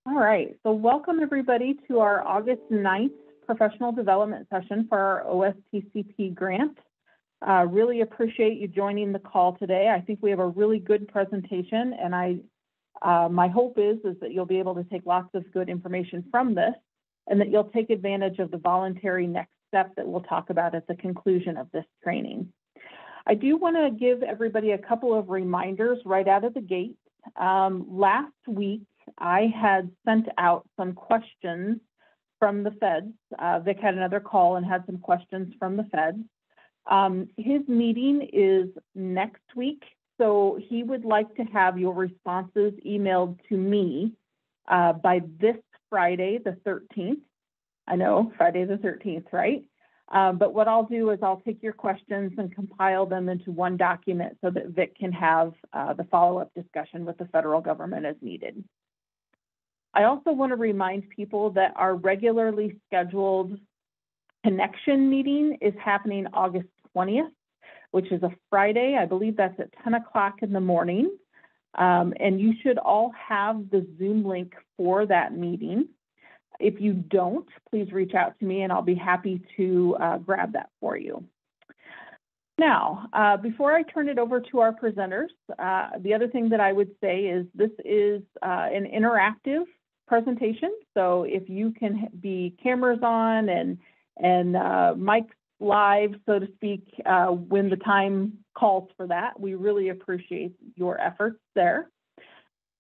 All right, so welcome everybody to our August 9th professional development session for our OSTCP grant. Really appreciate you joining the call today. I think we have a really good presentation, and my hope is that you'll be able to take lots of good information from this and that you'll take advantage of the voluntary next step that we'll talk about at the conclusion of this training. I do want to give everybody a couple of reminders right out of the gate. Last week, I had sent out some questions from the feds. Vic had another call and had some questions from the feds. His meeting is next week, so he would like to have your responses emailed to me by this Friday, the 13th. I know, Friday the 13th, right? But what I'll do is I'll take your questions and compile them into one document so that Vic can have the follow-up discussion with the federal government as needed. I also want to remind people that our regularly scheduled connection meeting is happening August 20th, which is a Friday. I believe that's at 10 o'clock in the morning. And you should all have the Zoom link for that meeting. If you don't, please reach out to me and I'll be happy to grab that for you. Now, before I turn it over to our presenters, the other thing that I would say is this is an interactive presentation. So if you can be cameras on and mics live, so to speak, when the time calls for that, we really appreciate your efforts there.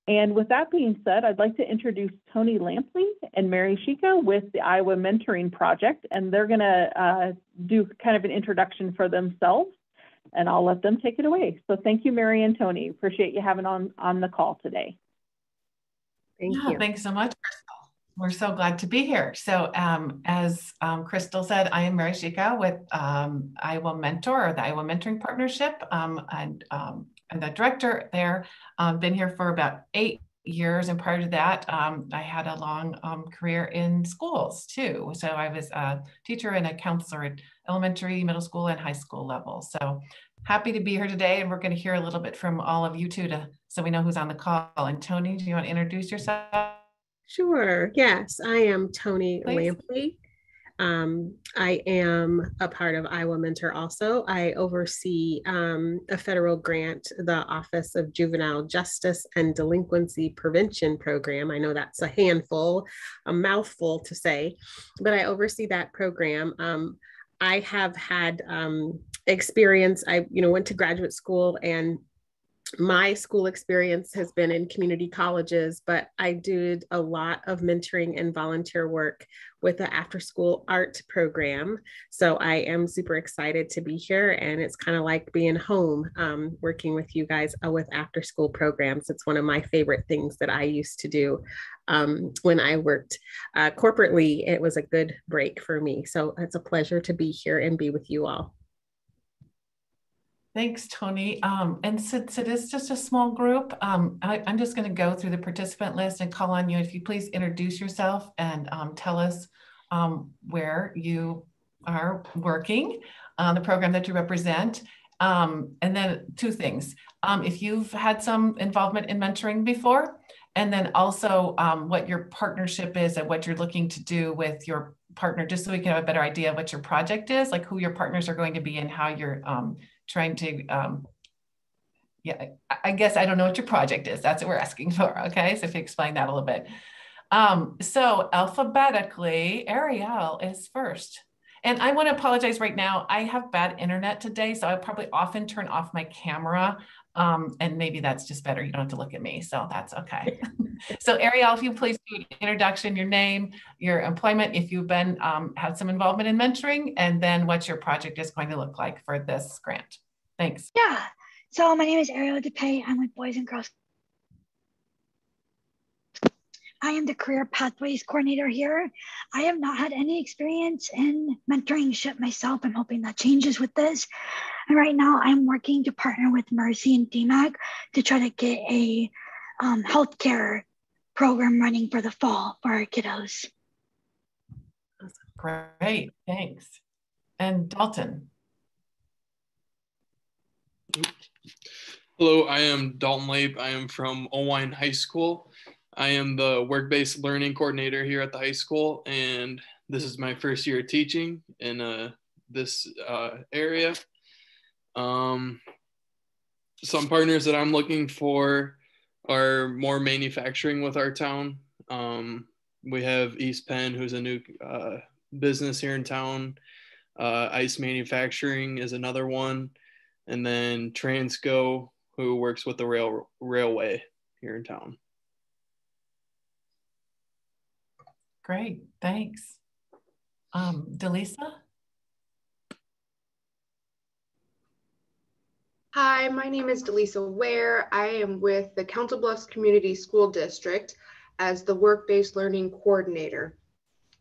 And with that being said, I'd like to introduce Tony Lampley and Mary Shika with the Iowa Mentoring Project, and they're going to do kind of an introduction for themselves, and I'll let them take it away. So thank you, Mary and Tony. Appreciate you having on the call today. Thank you. Thanks so much, Crystal. We're so glad to be here. So as Crystal said, I am Mary Shika with Iowa Mentor, or the Iowa Mentoring Partnership, and I'm the director there. Been here for about 8 years, and prior to that, I had a long career in schools too. So I was a teacher and a counselor at elementary, middle school, and high school level. So happy to be here today, and we're going to hear a little bit from all of you too, so we know who's on the call. And Tony, do you want to introduce yourself? Sure. Yes, I am Tony Lampley. I am a part of Iowa Mentor also. I oversee a federal grant, the Office of Juvenile Justice and Delinquency Prevention Program. I know that's a handful, a mouthful to say, but I oversee that program. I have had experience. I went to graduate school, and my school experience has been in community colleges, but I did a lot of mentoring and volunteer work with the after-school art program. So I am super excited to be here, and it's kind of like being home, working with you guys with after-school programs. It's one of my favorite things that I used to do when I worked corporately. It was a good break for me. So it's a pleasure to be here and be with you all. Thanks, Tony. And since it is just a small group, I'm just going to go through the participant list and call on you. If you please introduce yourself and tell us where you are working on the program that you represent. And then 2 things. If you've had some involvement in mentoring before, and then also what your partnership is and what you're looking to do with your partner, just so we can have a better idea of what your project is, like who your partners are going to be and how you're trying to, I guess I don't know what your project is. That's what we're asking for. Okay, so if you explain that a little bit. So alphabetically, Ariel is first. And I want to apologize right now. I have bad internet today, so I probably often turn off my camera. And maybe that's just better. You don't have to look at me, so that's okay. So Ariel, if you please do an introduction, your name, your employment, if you've been had some involvement in mentoring, and then what your project is going to look like for this grant. Thanks. Yeah. So my name is Ariel DePay. I'm with Boys and Girls. I am the Career Pathways Coordinator here. I have not had any experience in mentorship myself. I'm hoping that changes with this. And right now I'm working to partner with Mercy and DMAC to try to get a healthcare program running for the fall for our kiddos. Great, thanks. And Dalton. Hello, I am Dalton Lape. I am from Owine High School. I am the work-based learning coordinator here at the high school, and this is my first year teaching in this area. Some partners that I'm looking for are more manufacturing with our town. We have East Penn, who's a new business here in town. Ice Manufacturing is another one. And then Transco, who works with the railway here in town. Great, thanks. Delisa? Hi, my name is Delisa Ware. I am with the Council Bluffs Community School District as the Work-Based Learning Coordinator.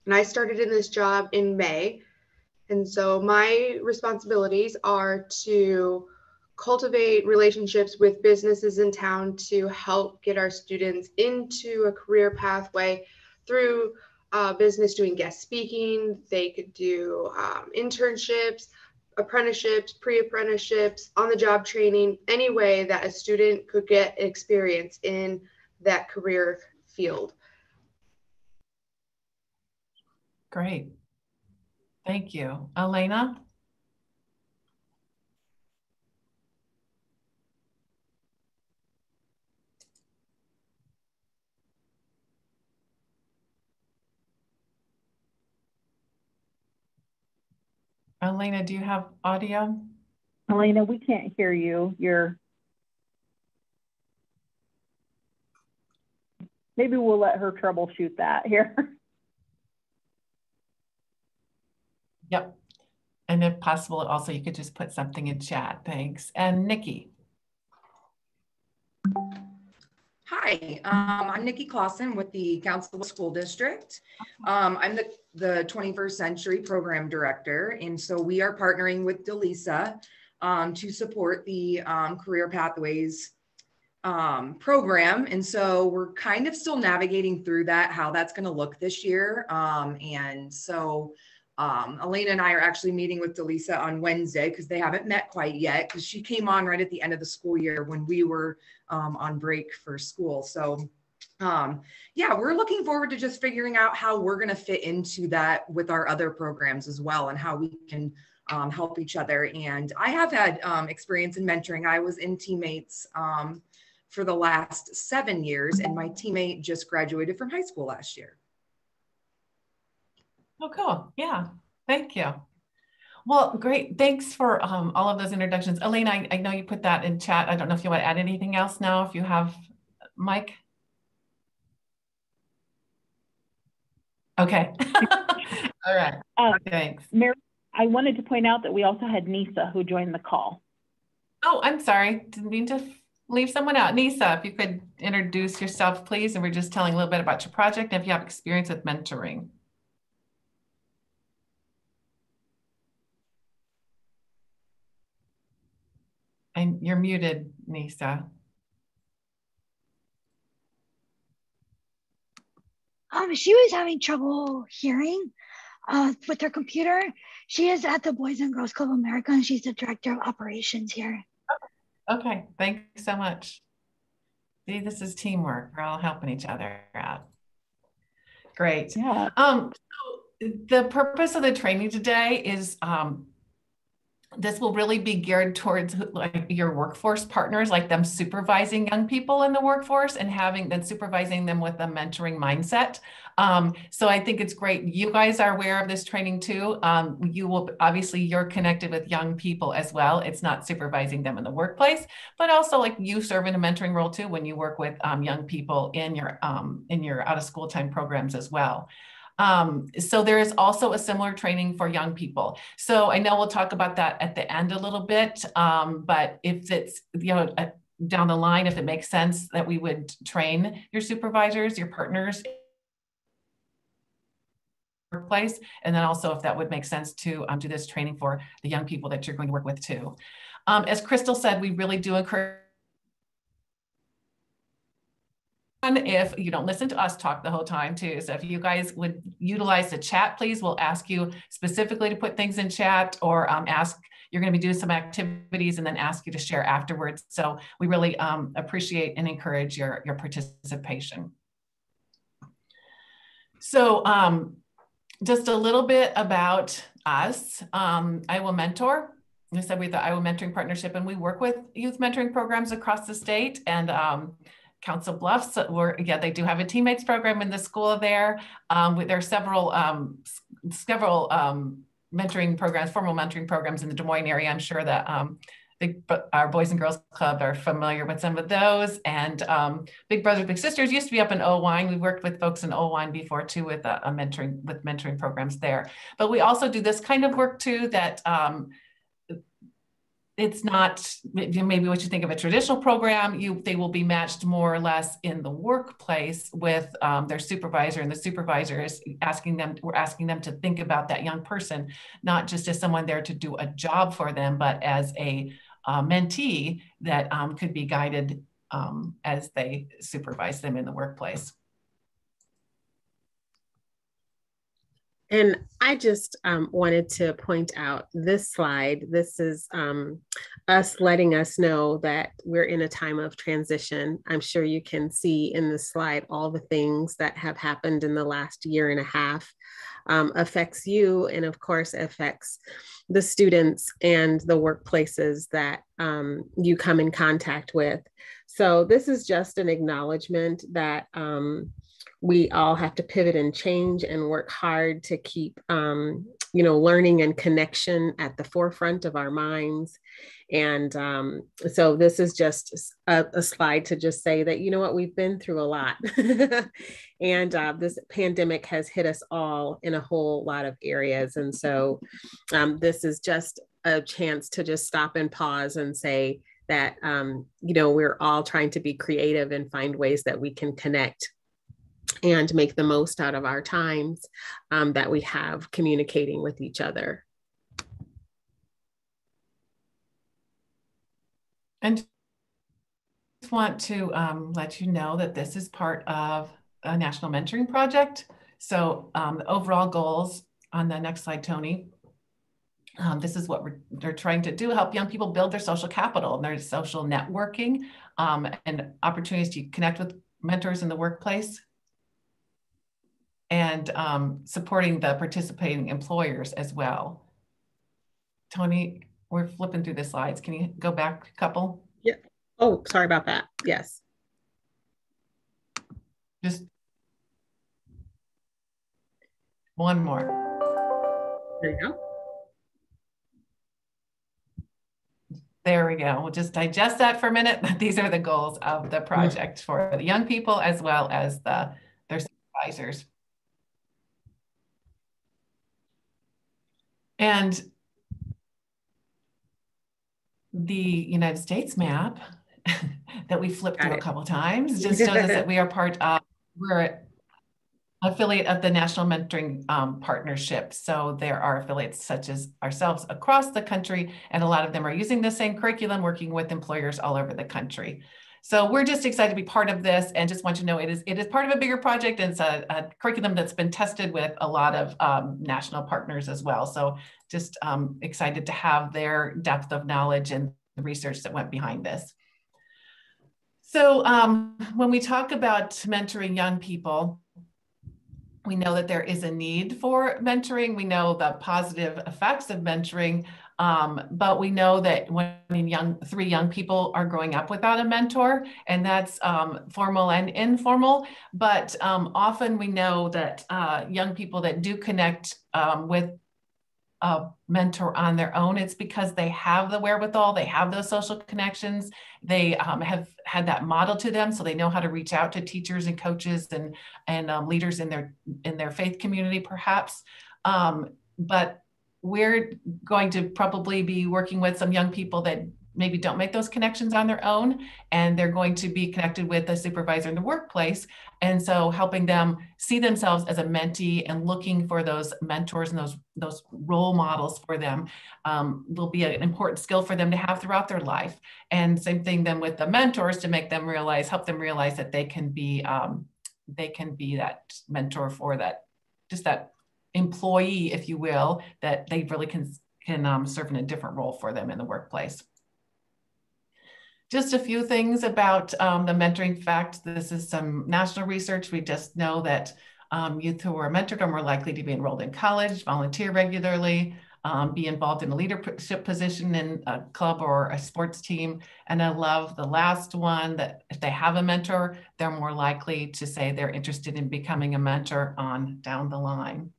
And I started in this job in May. And so my responsibilities are to cultivate relationships with businesses in town to help get our students into a career pathway through business doing guest speaking. They could do internships, apprenticeships, pre-apprenticeships, on-the-job training, any way that a student could get experience in that career field. Great. Thank you. Elena? Elena, do you have audio? Elena, we can't hear you. Maybe we'll let her troubleshoot that here. Yep. And if possible, also, you could just put something in chat. Thanks. And Nikki. Hi, I'm Nikki Clausen with the Council School District. I'm the 21st Century Program Director, and so we are partnering with Delisa to support the Career Pathways program. And so we're kind of still navigating through that, how that's going to look this year. And so Elena and I are actually meeting with Delisa on Wednesday because they haven't met quite yet, because she came on right at the end of the school year when we were on break for school. So yeah, we're looking forward to just figuring out how we're going to fit into that with our other programs as well, and how we can help each other. And I have had experience in mentoring. I was in teammates for the last 7 years, and my teammate just graduated from high school last year. Oh, cool. Yeah. Thank you. Well, great. Thanks for all of those introductions. Elena, I know you put that in chat. I don't know if you want to add anything else now, if you have, Mike. Okay. All right. Thanks. Mary, I wanted to point out that we also had Nisa who joined the call. Oh, I'm sorry. Didn't mean to leave someone out. Nisa, if you could introduce yourself, please. And we're just telling a little bit about your project and if you have experience with mentoring. And you're muted, Nisa. She was having trouble hearing with her computer. She is at the Boys and Girls Club of America, and she's the director of operations here. Okay, thanks so much. See, this is teamwork. We're all helping each other out. Great. Yeah. So the purpose of the training today is this will really be geared towards like your workforce partners, like them supervising young people in the workforce and supervising them with a mentoring mindset. So I think it's great. You guys are aware of this training too. You're connected with young people as well. It's not supervising them in the workplace, but also like you serve in a mentoring role too when you work with young people in your out of school time programs as well. So there is also a similar training for young people. So I know we'll talk about that at the end a little bit, but if it's, down the line, if it makes sense that we would train your supervisors, your partners, workplace, and then also if that would make sense to do this training for the young people that you're going to work with too. As Crystal said, we really do encourage if you don't listen to us talk the whole time too. So if you guys would utilize the chat, please, we'll ask you specifically to put things in chat or you're going to be doing some activities and then ask you to share afterwards. So we really appreciate and encourage your participation. So just a little bit about us. Iowa Mentor. I said we're the Iowa Mentoring Partnership, and we work with youth mentoring programs across the state. And Council Bluffs, they do have a teammates program in the school there. There are several mentoring programs, formal mentoring programs in the Des Moines area. I'm sure that our Boys and Girls Club are familiar with some of those. And Big Brothers Big Sisters used to be up in Owine. We worked with folks in Owine before too with mentoring programs there. But we also do this kind of work too that it's not maybe what you think of a traditional program. They will be matched more or less in the workplace with their supervisor, and the supervisor is we're asking them to think about that young person, not just as someone there to do a job for them, but as a mentee that could be guided as they supervise them in the workplace. And I just wanted to point out this slide. This is us letting us know that we're in a time of transition. I'm sure you can see in this slide all the things that have happened in the last year and a half affects you, and of course affects the students and the workplaces that you come in contact with. So this is just an acknowledgement that we all have to pivot and change and work hard to keep, learning and connection at the forefront of our minds. And so this is just a slide to just say that, you know what, we've been through a lot. And this pandemic has hit us all in a whole lot of areas. And so this is just a chance to just stop and pause and say that, we're all trying to be creative and find ways that we can connect and make the most out of our times that we have communicating with each other. And just want to let you know that this is part of a national mentoring project. So the overall goals on the next slide, Tony, this is what they're trying to do, help young people build their social capital and their social networking and opportunities to connect with mentors in the workplace, and supporting the participating employers as well. Tony, we're flipping through the slides. Can you go back a couple? Yeah. Oh, sorry about that. Yes. Just one more. There you go. There we go. We'll just digest that for a minute. These are the goals of the project for the young people as well as their supervisors. And the United States map that we flipped through a couple of times just shows us that we are we're an affiliate of the National Mentoring Partnership. So there are affiliates such as ourselves across the country, and a lot of them are using the same curriculum, working with employers all over the country. So we're just excited to be part of this, and just want you to know it is part of a bigger project, and it's a curriculum that's been tested with a lot of national partners as well. So just excited to have their depth of knowledge and the research that went behind this. So when we talk about mentoring young people, we know that there is a need for mentoring. We know the positive effects of mentoring, but we know that when three young people are growing up without a mentor, and that's formal and informal, but often we know that young people that do connect with a mentor on their own, it's because they have the wherewithal, they have those social connections, they have had that model to them, so they know how to reach out to teachers and coaches and leaders in their faith community, perhaps. But we're going to probably be working with some young people that maybe don't make those connections on their own, and they're going to be connected with a supervisor in the workplace. And so helping them see themselves as a mentee and looking for those mentors and those role models for them will be an important skill for them to have throughout their life. And same thing then with the mentors, to make them realize, help them realize that they can be that mentor for that employee, if you will, that they really can serve in a different role for them in the workplace. Just a few things about the mentoring fact. This is some national research. We just know that Youth who are mentored are more likely to be enrolled in college, volunteer regularly, be involved in a leadership position in a club or a sports team. And I love the last one, that if they have a mentor, they're more likely to say they're interested in becoming a mentor on down the line.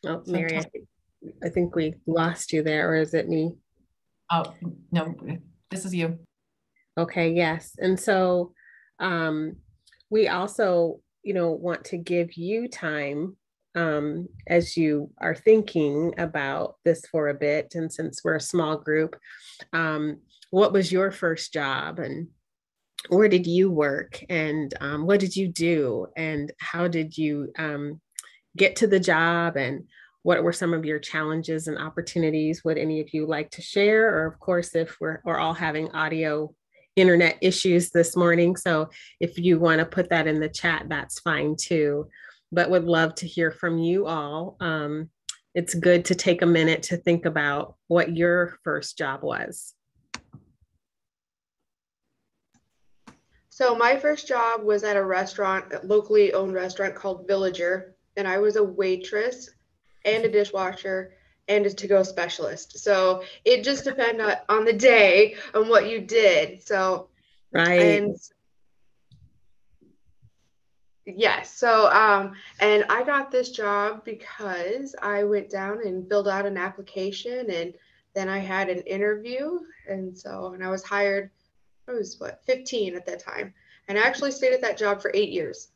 Oh, Mary, I think we lost you there, or is it me? Oh, no, this is you. Okay, yes. And so we also, want to give you time as you are thinking about this for a bit. And since we're a small group, what was your first job, and where did you work, and what did you do, and how did you get to the job, and what were some of your challenges and opportunities? Would any of you like to share? Or of course, if we're all having audio internet issues this morning, so if you want to put that in the chat, that's fine too, but would love to hear from you all. It's good to take a minute to think about what your first job was. So my first job was at a restaurant, a locally owned restaurant called Villager, and I was a waitress and a dishwasher and a to-go specialist. So it just depended on the day on what you did. So right. And yes. So and I got this job because I went down and filled out an application, and then I had an interview, and I was hired. I was 15 at that time, and I actually stayed at that job for 8 years.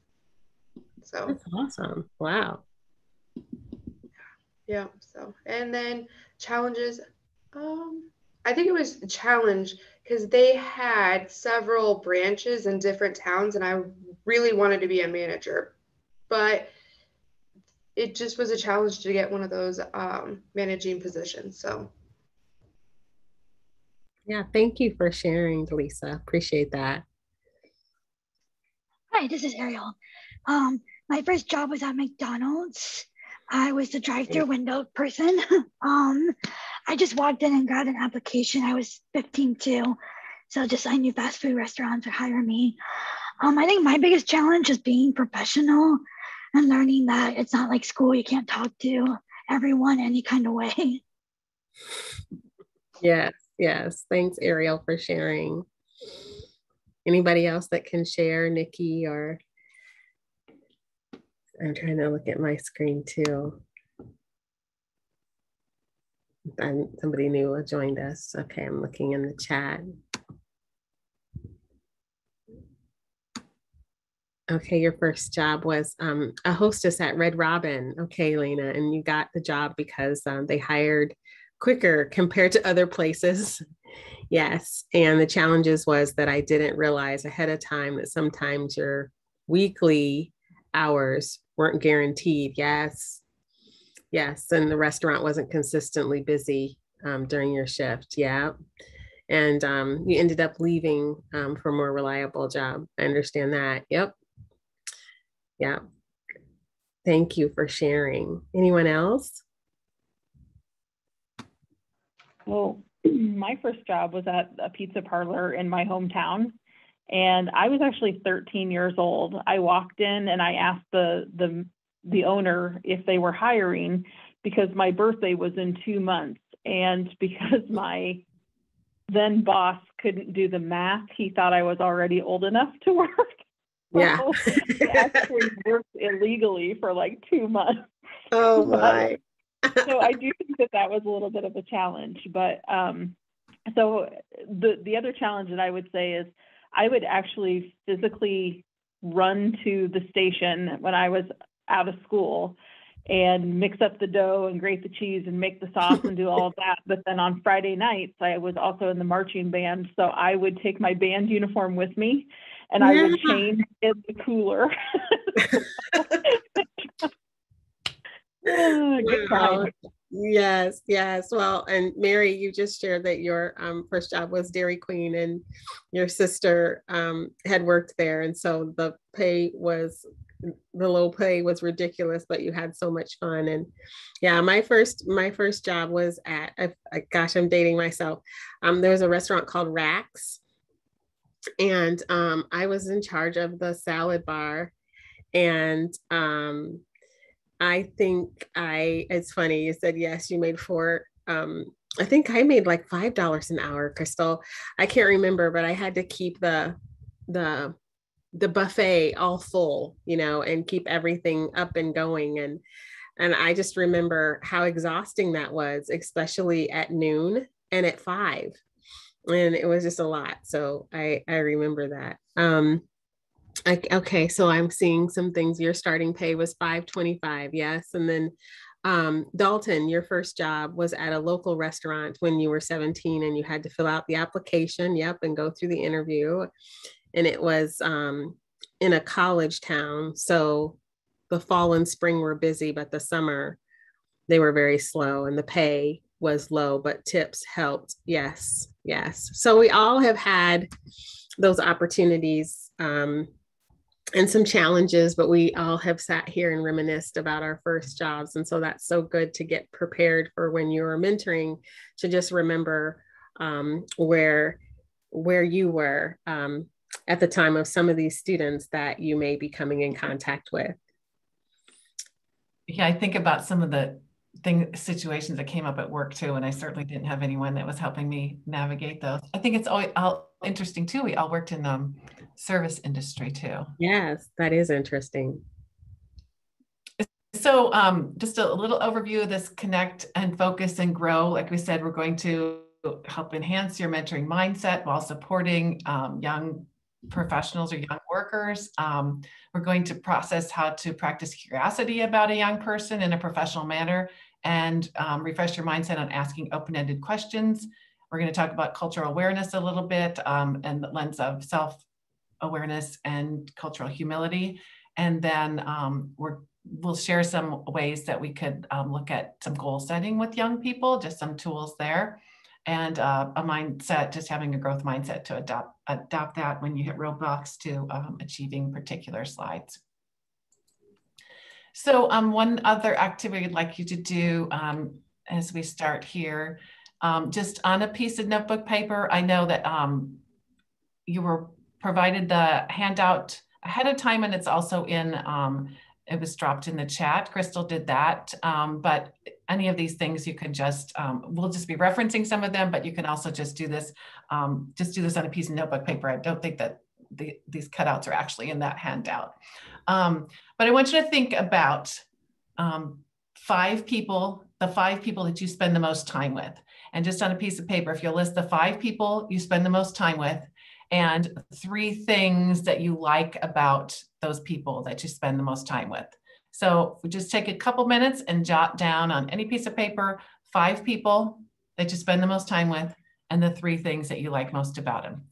So that's awesome. Wow. Yeah. So, and then challenges. I think it was a challenge because they had several branches in different towns, and I really wanted to be a manager, but it just was a challenge to get one of those managing positions. So. Yeah, thank you for sharing, Lisa. Appreciate that. Hi, this is Ariel. My first job was at McDonald's. I was the drive-through window person. I just walked in and got an application. I was 15 too. So I knew fast food restaurants would hire me. I think my biggest challenge is being professional and learning that it's not like school. You can't talk to everyone any kind of way. Yes. Thanks, Ariel, for sharing. Anybody else that can share, Nikki, or I'm trying to look at my screen too. And somebody new joined us. Okay, I'm looking in the chat. Okay, your first job was a hostess at Red Robin. Okay, Lena, and you got the job because they hired quicker compared to other places. Yes, and the challenges was that I didn't realize ahead of time that sometimes your weekly hours weren't guaranteed. Yes, and the restaurant wasn't consistently busy during your shift. Yeah, and you ended up leaving for a more reliable job. I understand that. Yep. Yeah. Thank you for sharing. Anyone else? Well, my first job was at a pizza parlor in my hometown, and I was actually 13 years old. I walked in and I asked the owner if they were hiring because my birthday was in 2 months, and because my then boss couldn't do the math, he thought I was already old enough to work. Yeah. So I actually worked illegally for like 2 months. Oh my. So I do think that was a little bit of a challenge, but so the other challenge that I would say is I would actually physically run to the station when I was out of school and mix up the dough and grate the cheese and make the sauce and do all of that. But then on Friday nights, I was also in the marching band. So I would take my band uniform with me and I would change in the cooler. Good time. Yes. Well, and Mary, you just shared that your first job was Dairy Queen and your sister had worked there. And so the pay was the low pay was ridiculous, but you had so much fun. And yeah, my first job was at, gosh, I'm dating myself. There was a restaurant called Rax, and I was in charge of the salad bar. And I think it's funny, you said, yes, you made I think I made like $5 an hour, Crystal. I can't remember, but I had to keep the buffet all full, and keep everything up and going. And I just remember how exhausting that was, especially at noon and at 5. And it was just a lot. So I remember that. Okay, so I'm seeing some things. Your starting pay was $5.25, yes. And then Dalton, your first job was at a local restaurant when you were 17, and you had to fill out the application, yep, and go through the interview. And it was in a college town. So the fall and spring were busy, but the summer they were very slow, and the pay was low, but tips helped. Yes, yes. So we all have had those opportunities and some challenges, but we all have sat here and reminisced about our first jobs. And so that's so good to get prepared for when you're mentoring, to just remember where you were at the time of some of these students that you may be coming in contact with. Yeah, I think about some of the situations that came up at work too, and I certainly didn't have anyone that was helping me navigate those. I think it's always interesting too. We all worked in the service industry too. Yes, that is interesting. So just a little overview of this Connect and Focus and Grow. Like we said, we're going to help enhance your mentoring mindset while supporting young professionals or young workers. We're going to process how to practice curiosity about a young person in a professional manner, and refresh your mindset on asking open-ended questions. We're going to talk about cultural awareness a little bit and the lens of self-awareness and cultural humility. And then we'll share some ways that we could look at some goal setting with young people, just some tools there. And a mindset, just having a growth mindset to adopt that when you hit roadblocks to achieving particular slides. So one other activity I'd like you to do as we start here, just on a piece of notebook paper. I know that you were provided the handout ahead of time, and it's also in, it was dropped in the chat. Crystal did that, but any of these things you can just, we'll just be referencing some of them, but you can also just do this on a piece of notebook paper. I don't think that these cutouts are actually in that handout. But I want you to think about the 5 people that you spend the most time with. And just on a piece of paper, if you'll list the 5 people you spend the most time with, and 3 things that you like about those people that you spend the most time with. So we just take a couple minutes and jot down on any piece of paper 5 people that you spend the most time with, and the 3 things that you like most about them.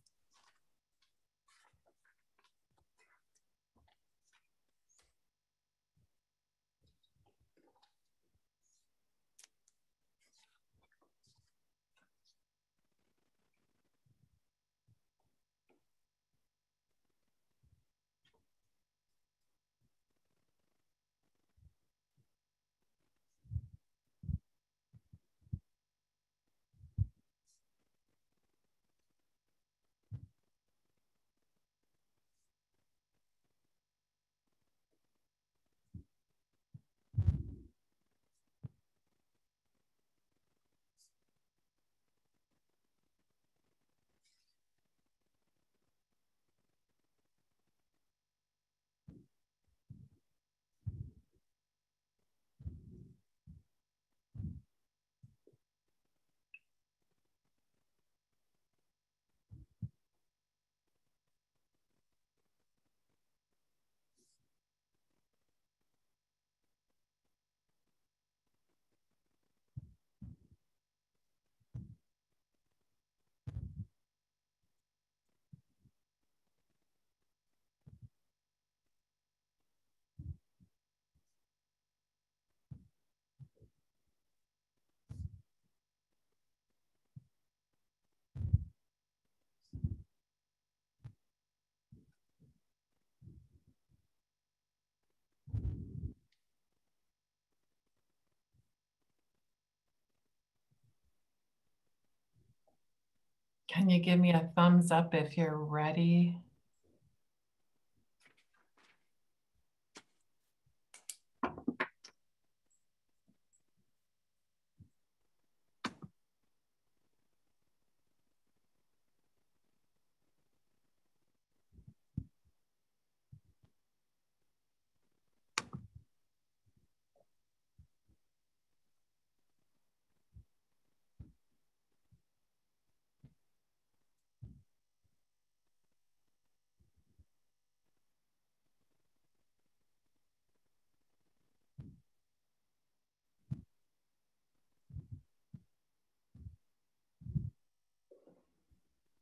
Can you give me a thumbs up if you're ready?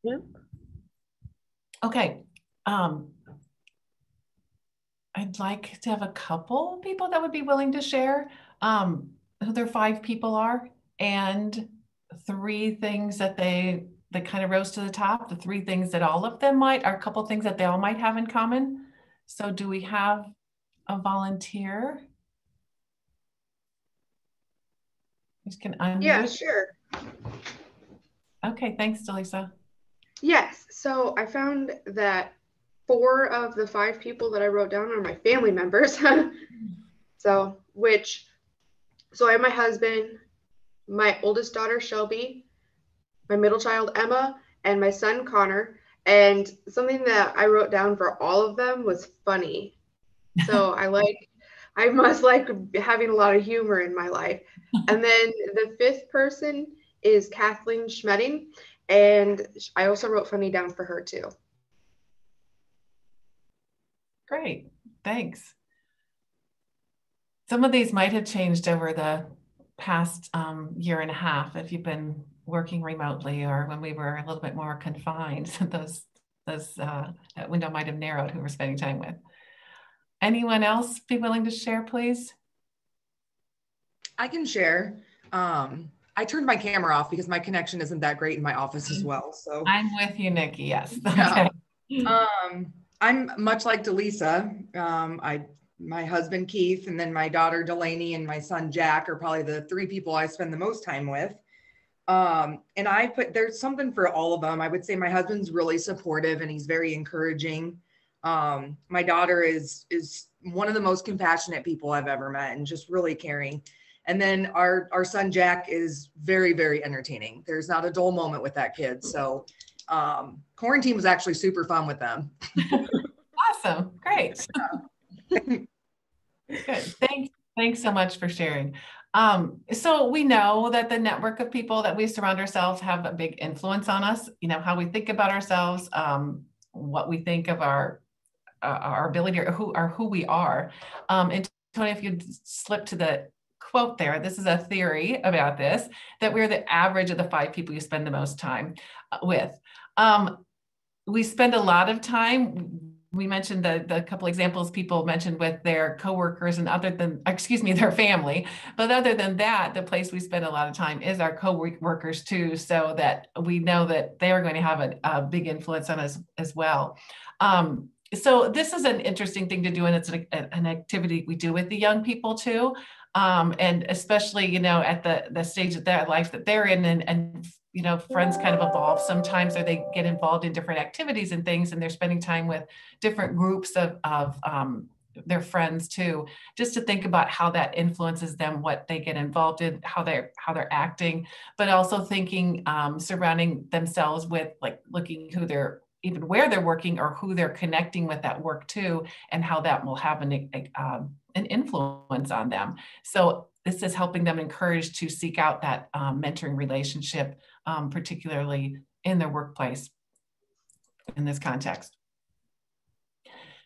Yep. Okay. I'd like to have a couple people that would be willing to share who their 5 people are and 3 things that that kind of rose to the top, the 3 things that all of them might, are a couple things that they all might have in common. So do we have a volunteer? You can unmute. Yeah, sure. Okay, thanks, Delisa. Yes, so I found that 4 of the 5 people that I wrote down are my family members. So I have my husband, my oldest daughter, Shelby, my middle child, Emma, and my son, Connor. And something that I wrote down for all of them was funny. So I must like having a lot of humor in my life. And then the 5th person is Kathleen Schmedding. And I also wrote funny down for her too. Great, thanks. Some of these might have changed over the past year and a half if you've been working remotely or when we were a little bit more confined. That window might have narrowed who we're spending time with. Anyone else be willing to share, please? I can share. I turned my camera off because my connection isn't that great in my office as well. So I'm with you, Nikki. Yes. Yeah. Okay. I'm much like Delisa. My husband Keith, and then my daughter Delaney, and my son Jack are probably the 3 people I spend the most time with. And there's something for all of them. I would say my husband's really supportive and he's very encouraging. My daughter is one of the most compassionate people I've ever met and just really caring. And then our son Jack is very, very entertaining. There's not a dull moment with that kid. So quarantine was actually super fun with them. Awesome. Great. Good. Thanks so much for sharing. So we know that the network of people that we surround ourselves have a big influence on us, how we think about ourselves, what we think of our ability or who we are. And Tony, if you'd slip to the quote there, this is a theory about this, that we're the average of the 5 people you spend the most time with. We spend a lot of time. We mentioned the couple examples people mentioned with their coworkers and their family. But other than that, the place we spend a lot of time is our coworkers too, so that we know that they are going to have a big influence on us as well. So this is an interesting thing to do, and it's an activity we do with the young people too. And especially, at the stage of their life that they're in, and friends kind of evolve sometimes, or they get involved in different activities and things, and they're spending time with different groups of their friends too, just to think about how that influences them, what they get involved in, how they're acting, but also thinking, surrounding themselves with, like, looking even where they're working or who they're connecting with at work too, and how that will have an influence on them. So this is helping them encourage to seek out that mentoring relationship, particularly in their workplace in this context.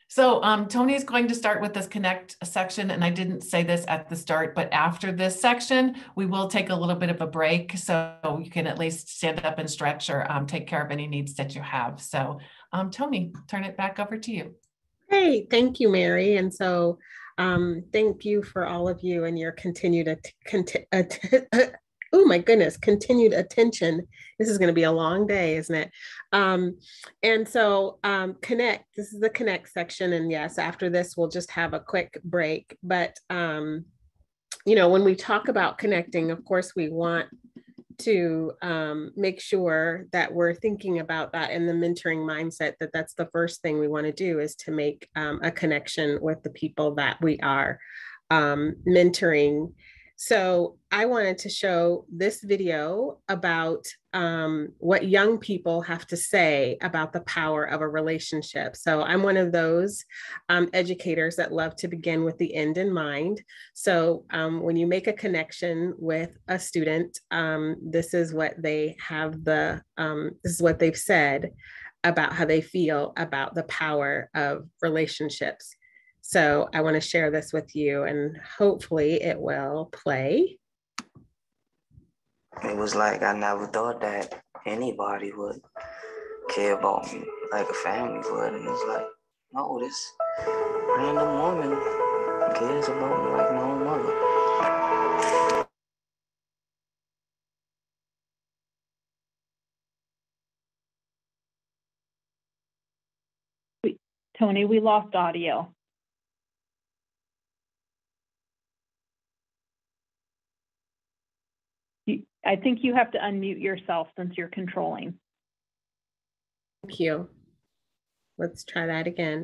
So Tony is going to start with this connect section, and I didn't say this at the start, but after this section, we will take a little bit of a break, so you can at least stand up and stretch or take care of any needs that you have. So Tony, turn it back over to you. Great, thank you, Mary. And so thank you for all of you and your continued oh my goodness, continued attention. This is going to be a long day, isn't it? And so connect, this is the connect section. And yes, after this, we'll just have a quick break. But, when we talk about connecting, of course, we want to make sure that we're thinking about that in the mentoring mindset, that that's the first thing we want to do, is to make a connection with the people that we are mentoring. So I wanted to show this video about what young people have to say about the power of a relationship. So I'm one of those educators that love to begin with the end in mind. So when you make a connection with a student, this is what they have this is what they've said about how they feel about the power of relationships. So I want to share this with you, and hopefully it will play. It was like I never thought that anybody would care about me like a family would. And it's like, no, this random woman cares about me like my own mother. Tony, we lost audio. I think you have to unmute yourself since you're controlling. Thank you. Let's try that again.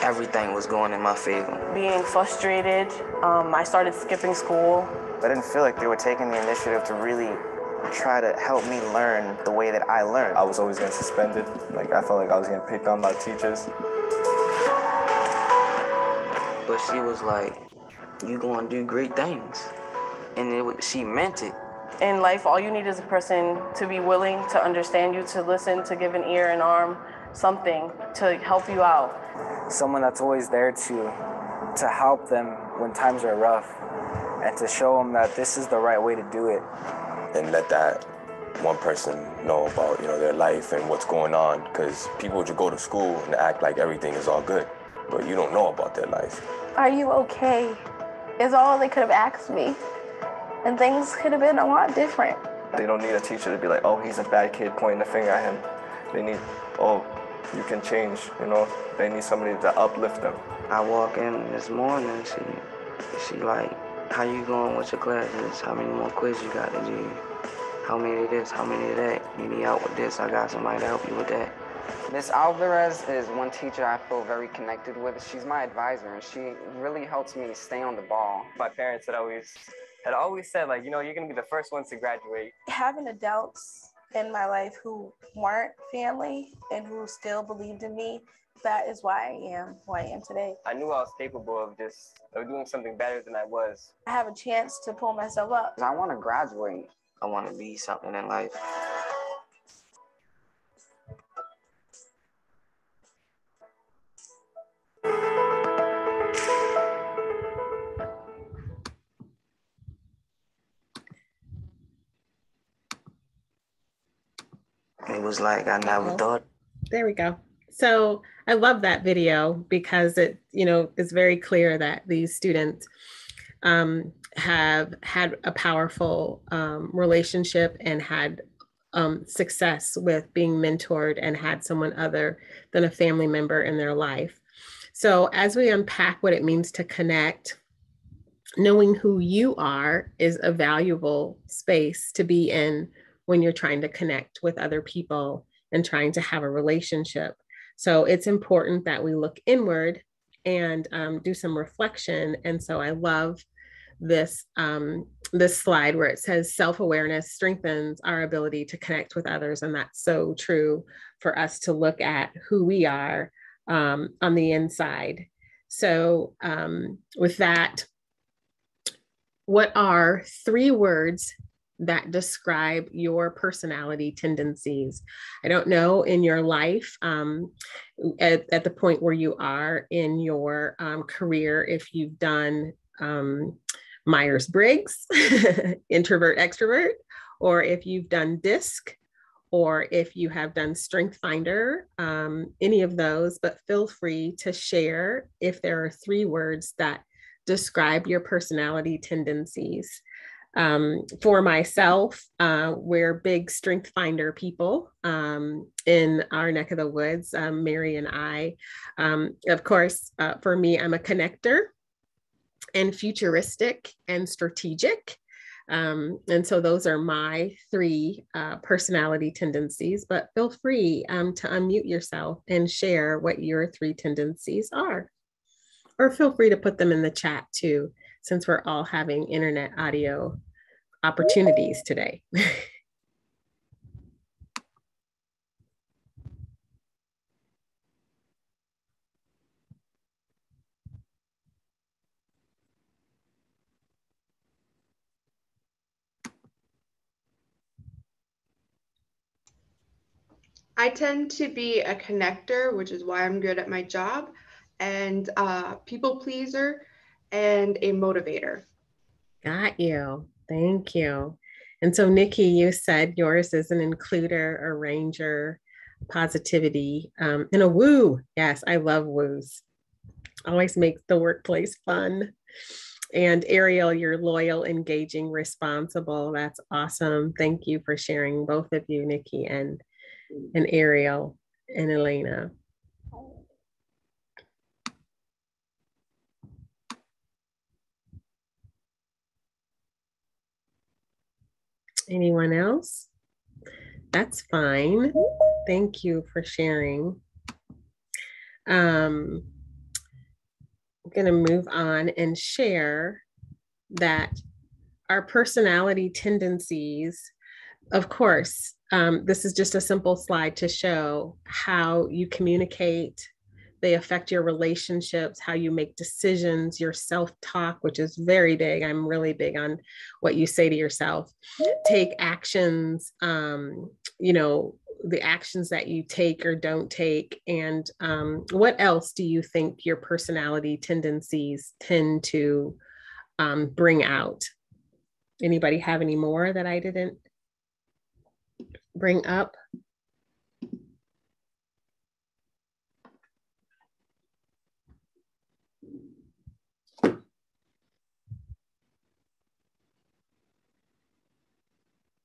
Everything was going in my favor. Being frustrated, I started skipping school. I didn't feel like they were taking the initiative to really try to help me learn the way that I learned. I was always getting suspended. Like, I felt like I was getting picked on by teachers. But she was like, you gonna do great things. And she meant it. In life, all you need is a person to be willing to understand you, to listen, to give an ear, an arm, something to help you out. Someone that's always there to help them when times are rough, and to show them that this is the right way to do it. And let that one person know about, their life and what's going on, because people just go to school and act like everything is all good, but you don't know about their life. Are you okay? Is all they could have asked me. And things could have been a lot different. They don't need a teacher to be like, oh, he's a bad kid, pointing the finger at him. They need, oh, you can change, They need somebody to uplift them. I walk in this morning, she like, how you going with your classes? How many more quizzes you got to do? How many of this, how many of that? You need help with this, I got somebody to help you with that. Miss Alvarez is one teacher I feel very connected with. She's my advisor, and she really helps me stay on the ball. My parents had always said, like, you're going to be the first ones to graduate. Having adults in my life who weren't family and who still believed in me, that is why I am who I am today. I knew I was capable of doing something better than I was. I have a chance to pull myself up. I want to graduate. I want to be something in life. It was like I never thought. There we go. So I love that video because it, it's very clear that these students have had a powerful relationship and had success with being mentored and had someone other than a family member in their life. So as we unpack what it means to connect, knowing who you are is a valuable space to be in when you're trying to connect with other people and trying to have a relationship. So it's important that we look inward and do some reflection. And so I love this slide where it says self-awareness strengthens our ability to connect with others. And that's so true for us to look at who we are on the inside. So with that, what are 3 words that describe your personality tendencies? I don't know in your life, at the point where you are in your career, if you've done Myers-Briggs, introvert, extrovert, or if you've done DISC, or if you have done StrengthsFinder, any of those, but feel free to share if there are 3 words that describe your personality tendencies. For myself, we're big StrengthsFinder people in our neck of the woods, Mary and I. Of course, for me, I'm a connector and futuristic and strategic. And so those are my three personality tendencies, but feel free to unmute yourself and share what your three tendencies are. Or feel free to put them in the chat too, since we're all having internet audio opportunities today. I tend to be a connector, which is why I'm good at my job, and people pleaser and a motivator. Got you. Thank you. And so, Nikki, you said yours is an includer, arranger, positivity, and a woo. Yes, I love woos. Always makes the workplace fun. And Ariel, you're loyal, engaging, responsible. That's awesome. Thank you for sharing, both of you, Nikki and Ariel and Elena. Anyone else? That's fine. Thank you for sharing. I'm going to move on and share that our personality tendencies, of course, this is just a simple slide to show how you communicate. They affect your relationships, how you make decisions, your self-talk, which is very big. I'm really big on what you say to yourself. Take actions, you know, the actions that you take or don't take. And what else do you think your personality tendencies tend to bring out? Anybody have any more that I didn't bring up?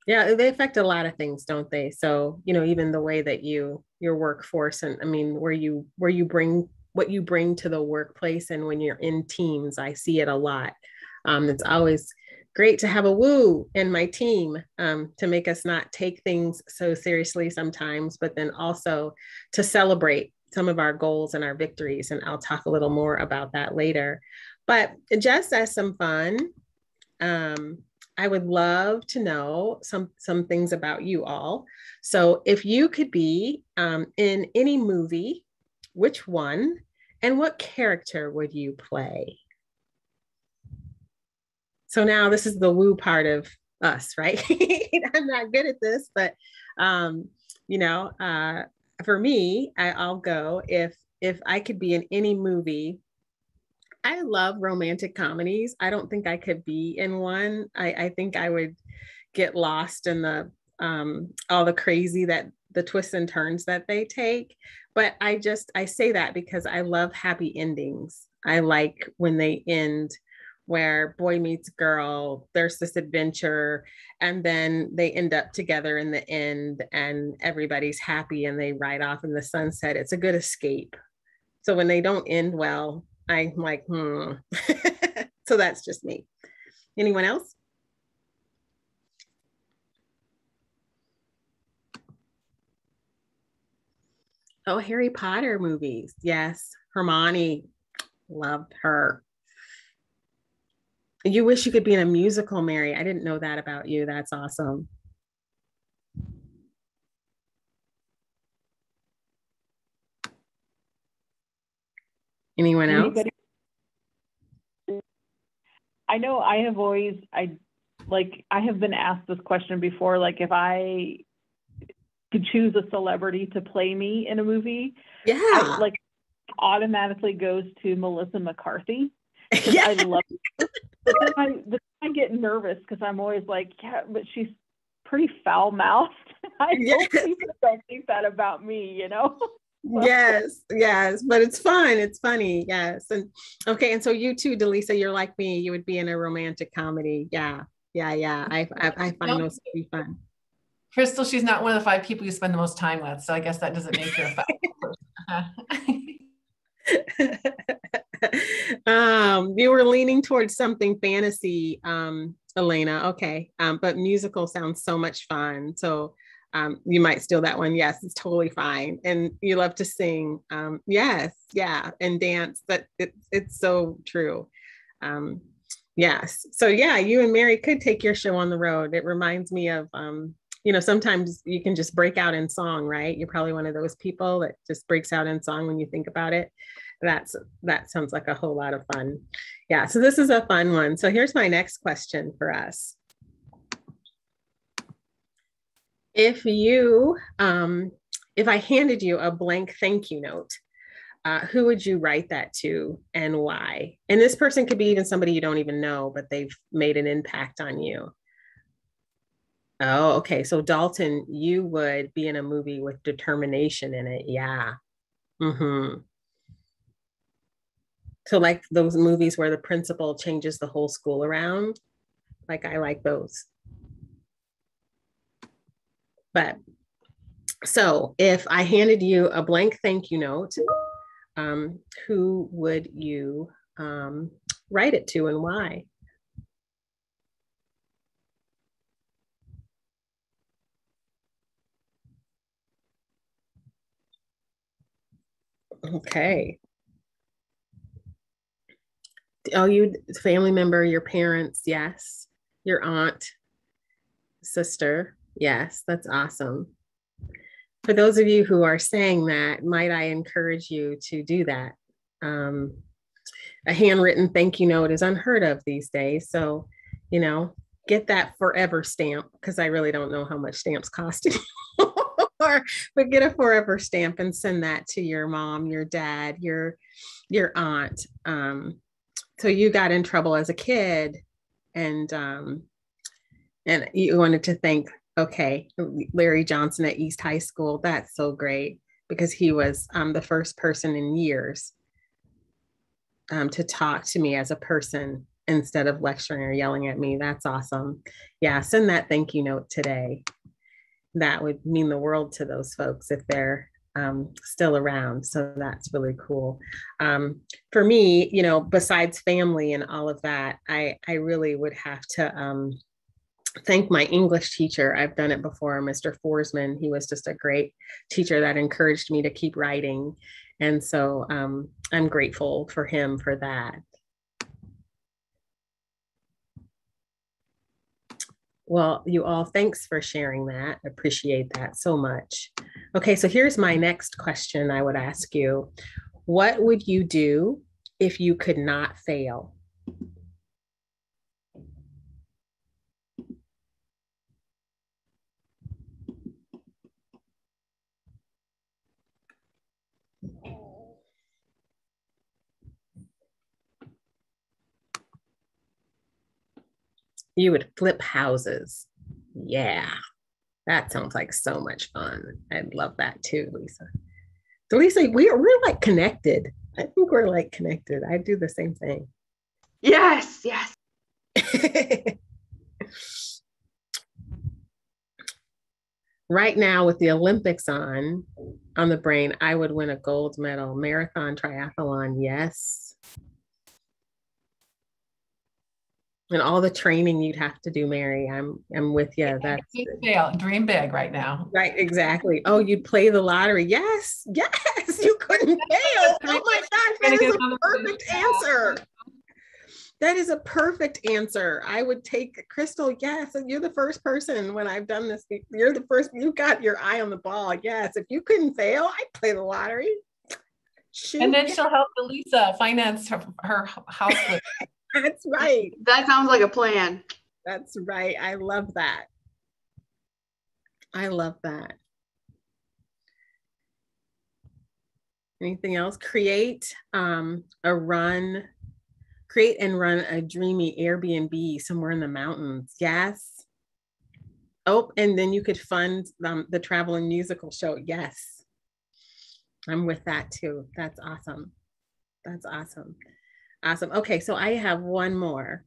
Yeah, they affect a lot of things, don't they? So, you know, even the way that your workforce, and I mean, where you bring what you bring to the workplace, and when you're in teams, I see it a lot. It's always great to have a woo in my team to make us not take things so seriously sometimes, but then also to celebrate some of our goals and our victories. And I'll talk a little more about that later. But just as some fun, I would love to know some things about you all. So if you could be in any movie, which one and what character would you play? So now this is the woo part of us, right? I'm not good at this, but you know, for me, I'll go if I could be in any movie. I love romantic comedies. I don't think I could be in one. I think I would get lost in the all the crazy that the twists and turns that they take. But I say that because I love happy endings. I like when they end where boy meets girl, there's this adventure, and then they end up together in the end and everybody's happy and they ride off in the sunset. It's a good escape. So when they don't end well, I'm like, So that's just me. Anyone else? Oh, Harry Potter movies. Yes. Hermione. Loved her. You wish you could be in a musical, Mary. I didn't know that about you. That's awesome. Anyone else? Anybody? I know I have been asked this question before, like if I could choose a celebrity to play me in a movie, I automatically goes to Melissa McCarthy. Yeah. I love her. But then I get nervous because I'm always like, yeah, but she's pretty foul-mouthed. I hope people don't think that about me, you know? Yes, but it's fun. It's funny. Yes. And okay. And so you too, Delisa, you're like me. You would be in a romantic comedy. Yeah. I find those to be fun. Crystal, she's not one of the 5 people you spend the most time with. So I guess that doesn't make her a foul person. You were leaning towards something fantasy Elena. Okay. But musical sounds so much fun. So you might steal that one. Yes, it's totally fine. And you love to sing. Yes. Yeah. And dance. It's so true. Yes. So yeah, you and Mary could take your show on the road. It reminds me of, sometimes you can just break out in song, right? You're probably one of those people that just breaks out in song when you think about it. That sounds like a whole lot of fun. Yeah. So this is a fun one. So here's my next question for us. If I handed you a blank thank you note, who would you write that to and why? And this person could be even somebody you don't even know, but they've made an impact on you. Oh, okay. So Dalton, you would be in a movie with determination in it. Yeah. Mm-hmm. So like those movies where the principal changes the whole school around. Like I like those. But so if I handed you a blank thank you note, who would you write it to and why? Okay. Oh, you family member, your parents, yes. Your aunt, sister, yes, that's awesome. For those of you who are saying that, might I encourage you to do that? A handwritten thank you note is unheard of these days. So, get that forever stamp, because I really don't know how much stamps cost anymore, but get a forever stamp and send that to your mom, your dad, your aunt. So you got in trouble as a kid and you wanted to thank, okay, Larry Johnson at East High School. That's so great, because he was the first person in years to talk to me as a person instead of lecturing or yelling at me. That's awesome. Yeah, send that thank you note today. That would mean the world to those folks if they're still around. So that's really cool. For me, besides family and all of that, I really would have to thank my English teacher. I've done it before, Mr. Forsman. He was just a great teacher that encouraged me to keep writing. And so I'm grateful for him for that. Well, you all, thanks for sharing that. I appreciate that so much. Okay, so here's my next question I would ask you. What would you do if you could not fail? You would flip houses. Yeah, that sounds like so much fun. I'd love that too, Lisa. So Lisa, we're like connected. I think we're like connected. I do the same thing. Yes, yes. Right now with the Olympics on the brain, I would win a gold medal. Marathon, triathlon, yes. And all the training you'd have to do, Mary. I'm with you. That's dream big right now. Right, exactly. Oh, you'd play the lottery. Yes, you couldn't fail. Oh my gosh, that is a perfect answer. That is a perfect answer. I would take Crystal. Yes, you're the first person when I've done this. You're the first. You got your eye on the ball. Yes, if you couldn't fail, I'd play the lottery. Shoot, and then she'll help Elisa finance her house with. That's right. That sounds like a plan. That's right. I love that. I love that. Anything else? Create and run a dreamy Airbnb somewhere in the mountains. Yes. Oh, and then you could fund the traveling musical show. Yes. I'm with that too. That's awesome. That's awesome. Awesome. Okay, so I have one more.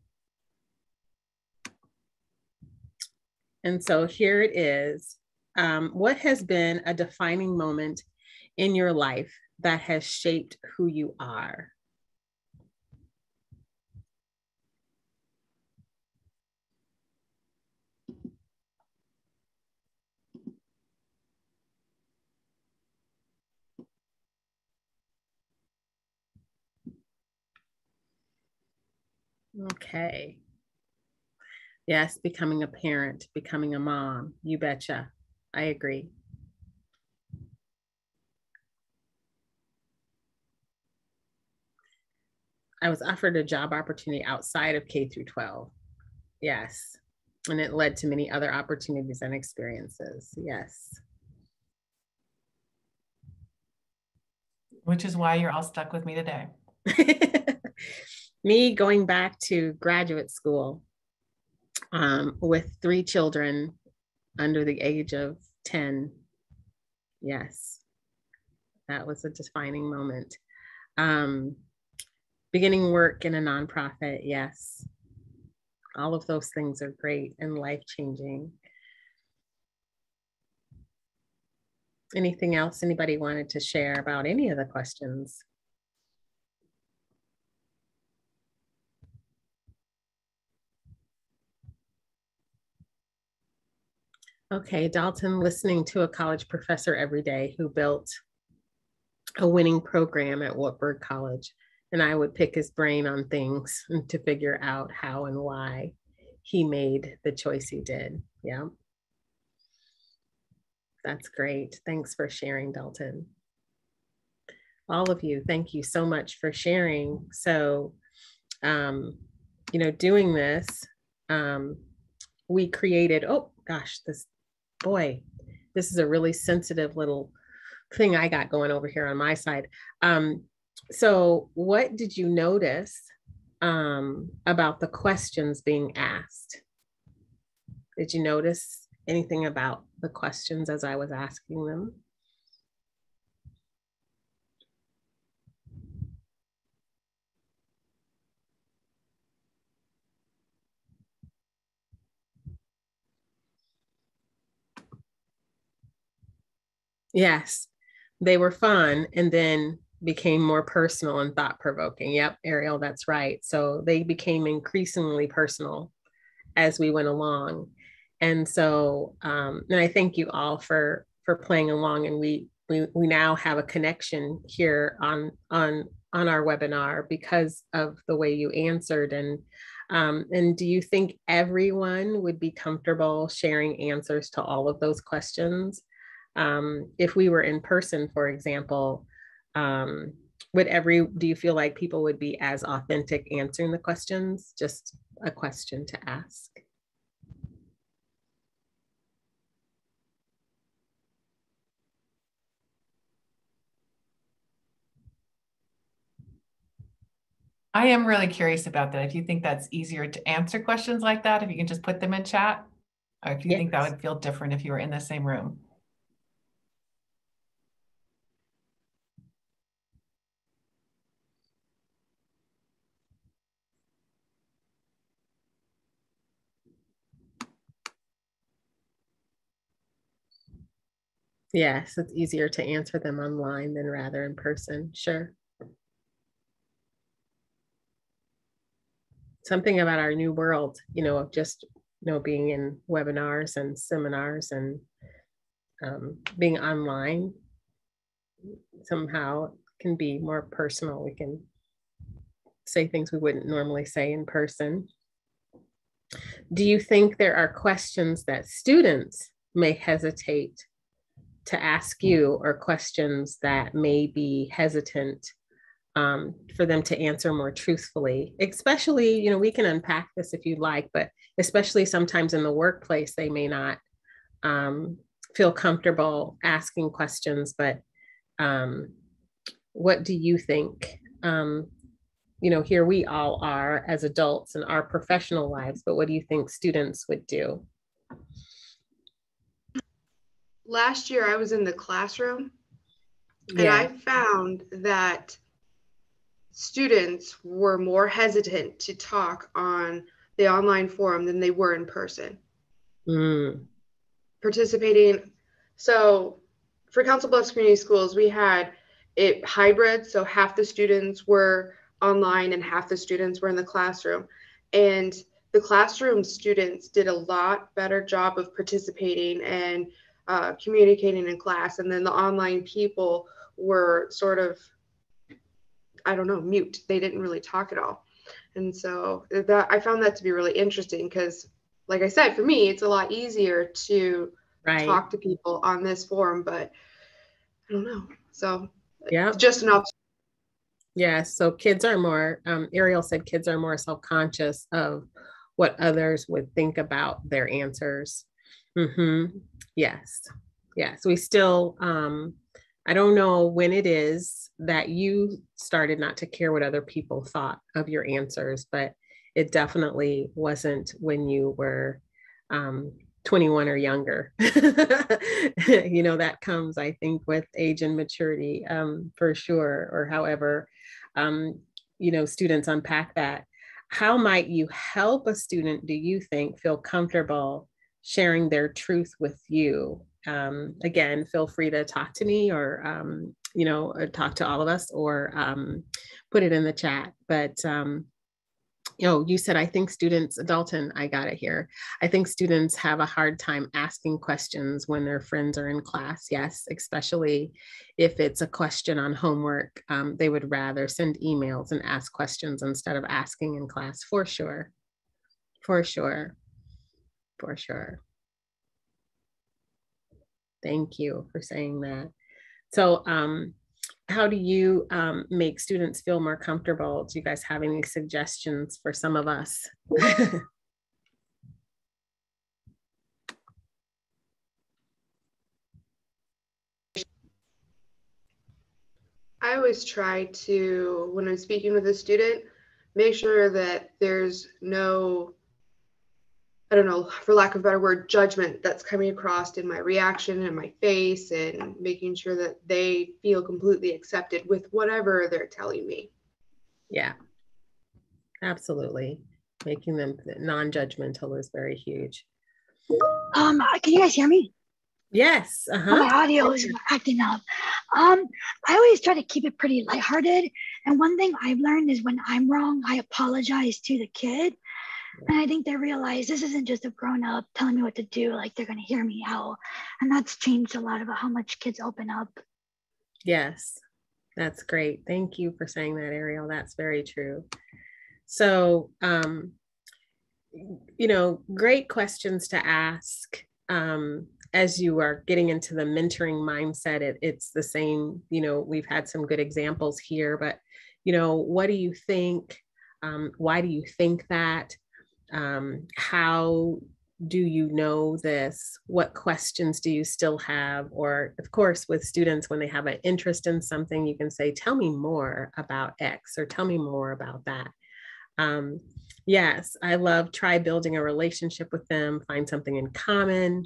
And so here it is. What has been a defining moment in your life that has shaped who you are? Okay. Yes, becoming a parent, becoming a mom. You betcha. I agree. I was offered a job opportunity outside of K through 12. Yes. And it led to many other opportunities and experiences. Yes. Which is why you're all stuck with me today. Me going back to graduate school with 3 children under the age of 10. Yes, that was a defining moment. Beginning work in a nonprofit. Yes. All of those things are great and life-changing. Anything else anybody wanted to share about any of the questions? Okay, Dalton, listening to a college professor every day who built a winning program at Wartburg College, and I would pick his brain on things to figure out how and why he made the choice he did. Yeah. That's great. Thanks for sharing, Dalton. All of you, thank you so much for sharing. So, doing this, we created, oh gosh, this is a really sensitive little thing I got going over here on my side. So what did you notice about the questions being asked? Did you notice anything about the questions as I was asking them? Yes, they were fun and then became more personal and thought-provoking. Yep, Ariel, that's right. So they became increasingly personal as we went along. And so, and I thank you all for playing along. And we now have a connection here on our webinar because of the way you answered. And do you think everyone would be comfortable sharing answers to all of those questions? If we were in person, for example, do you feel like people would be as authentic answering the questions? Just a question to ask. I am really curious about that. If you think that's easier to answer questions like that, if you can just put them in chat, or if you think that would feel different if you were in the same room. Yes, it's easier to answer them online than rather in person. Sure. Something about our new world, of just, being in webinars and seminars and being online somehow can be more personal. We can say things we wouldn't normally say in person. Do you think there are questions that students may hesitate to ask you, or questions that may be hesitant for them to answer more truthfully? Especially, we can unpack this if you'd like, but especially sometimes in the workplace, they may not feel comfortable asking questions. But what do you think? Here we all are as adults in our professional lives, but what do you think students would do? Last year I was in the classroom, and I found that students were more hesitant to talk on the online forum than they were in person. Participating. So for Council Bluffs Community Schools, we had it hybrid. So half the students were online and half the students were in the classroom. And the classroom students did a lot better job of participating and communicating in class. And then the online people were sort of, I don't know, mute. They didn't really talk at all. And so that I found that to be really interesting because, like I said, for me, it's a lot easier to talk to people on this forum, but I don't know. So yeah, just an option. Yeah, so kids are more, Ariel said kids are more self-conscious of what others would think about their answers. Yes, yes, we still, I don't know when it is that you started not to care what other people thought of your answers, but it definitely wasn't when you were 21 or younger. You know, that comes, I think, with age and maturity, for sure, or however, you know, students unpack that. How might you help a student, do you think, feel comfortable sharing their truth with you? Again, feel free to talk to me or, you know, talk to all of us or put it in the chat. But you know, you said, I think students, Dalton, I got it here. I think students have a hard time asking questions when their friends are in class. Yes, especially if it's a question on homework. They would rather send emails and ask questions instead of asking in class, for sure. For sure. For sure. Thank you for saying that. So, how do you make students feel more comfortable? Do you guys have any suggestions for some of us? I always try to, when I'm speaking with a student, make sure that there's no, I don't know, for lack of a better word, judgment that's coming across in my reaction and my face, and making sure that they feel completely accepted with whatever they're telling me. Yeah, absolutely. Making them non-judgmental is very huge. Can you guys hear me? Yes. My audio is acting up. I always try to keep it pretty lighthearted. And one thing I've learned is when I'm wrong, I apologize to the kid. And I think they realize this isn't just a grown up telling me what to do, like they're going to hear me out. And that's changed a lot about how much kids open up. Yes, that's great. Thank you for saying that, Ariel. That's very true. So, you know, great questions to ask. As you are getting into the mentoring mindset, it's the same, you know, we've had some good examples here, but, you know, what do you think? Why do you think that? How do you know this? What questions do you still have? Or of course, with students, when they have an interest in something, you can say, tell me more about X or tell me more about that. Yes, I love try building a relationship with them, find something in common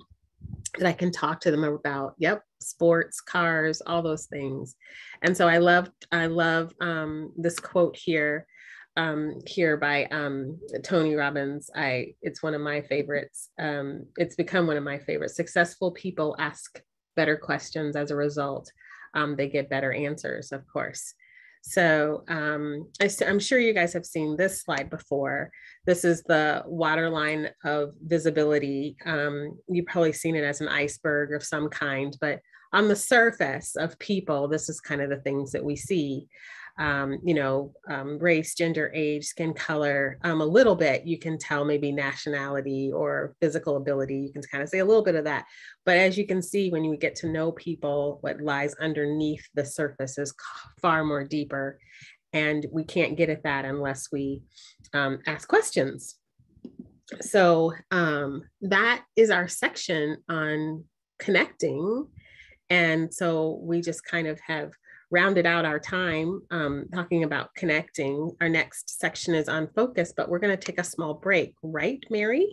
that I can talk to them about. Yep, sports, cars, all those things. And so I love this quote here by Tony Robbins. It's one of my favorites. It's become one of my favorites. Successful people ask better questions. As a result, they get better answers, of course. So I'm sure you guys have seen this slide before. This is the waterline of visibility. You've probably seen it as an iceberg of some kind, but on the surface of people, this is kind of the things that we see. You know, race, gender, age, skin color, a little bit, you can tell maybe nationality or physical ability, you can kind of say a little bit of that. But as you can see, when you get to know people, what lies underneath the surface is far more deeper. And we can't get at that unless we ask questions. So that is our section on connecting. And so we just kind of have rounded out our time talking about connecting. Our next section is on focus, but we're going to take a small break, right, Mary?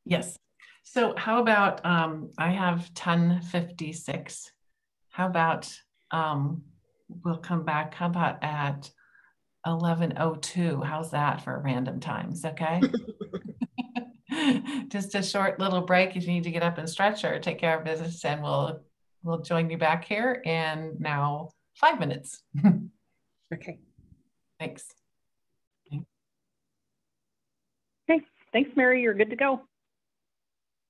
Yes. So how about, I have 10:56. How about we'll come back, how about at 11:02? How's that for random times, okay? Just a short little break if you need to get up and stretch or take care of business, and we'll join you back here in now 5 minutes. Okay. Thanks. Okay. Thanks, Mary. You're good to go.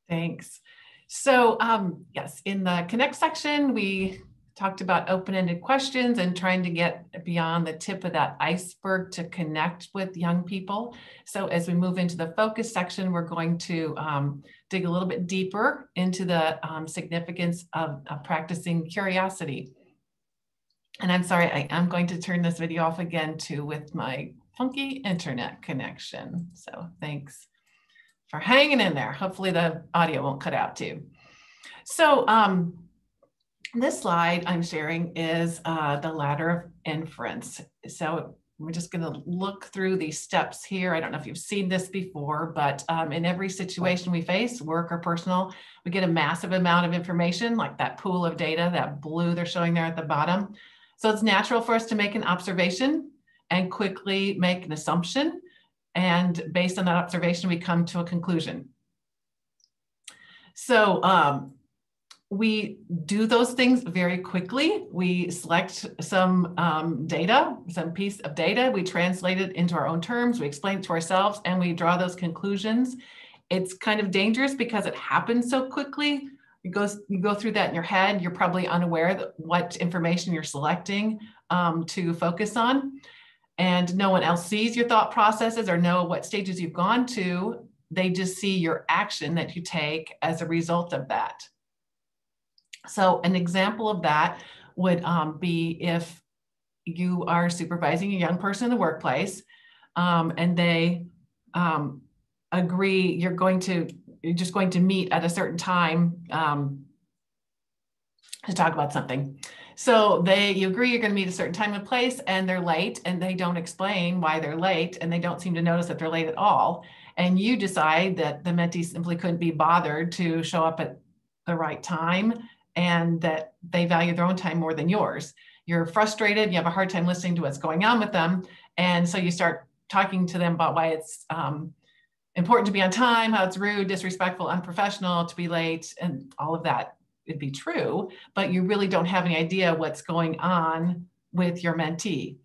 Thanks. So yes, in the Connect section, we talked about open-ended questions and trying to get beyond the tip of that iceberg to connect with young people. So as we move into the focus section, we're going to dig a little bit deeper into the significance of practicing curiosity. And I'm sorry, I am going to turn this video off again too with my funky internet connection. So thanks for hanging in there. Hopefully the audio won't cut out too. So this slide I'm sharing is the ladder of inference. So we're just going to look through these steps here. I don't know if you've seen this before, but in every situation we face, work or personal, we get a massive amount of information, like that pool of data, that blue they're showing there at the bottom. So it's natural for us to make an observation and quickly make an assumption. And based on that observation, we come to a conclusion. So we do those things very quickly. We select some data, some piece of data, we translate it into our own terms, we explain it to ourselves, and we draw those conclusions. It's kind of dangerous because it happens so quickly. You go through that in your head. You're probably unaware that what information you're selecting to focus on. And no one else sees your thought processes or know what stages you've gone to. They just see your action that you take as a result of that. So an example of that would be if you are supervising a young person in the workplace and they agree you're just going to meet at a certain time to talk about something. So you agree you're going to meet a certain time and place, and they're late, and they don't explain why they're late, and they don't seem to notice that they're late at all. And you decide that the mentee simply couldn't be bothered to show up at the right time, and that they value their own time more than yours. You're frustrated, you have a hard time listening to what's going on with them, and so you start talking to them about why it's important to be on time, how it's rude, disrespectful, unprofessional to be late, and all of that. It'd be true, but you really don't have any idea what's going on with your mentee.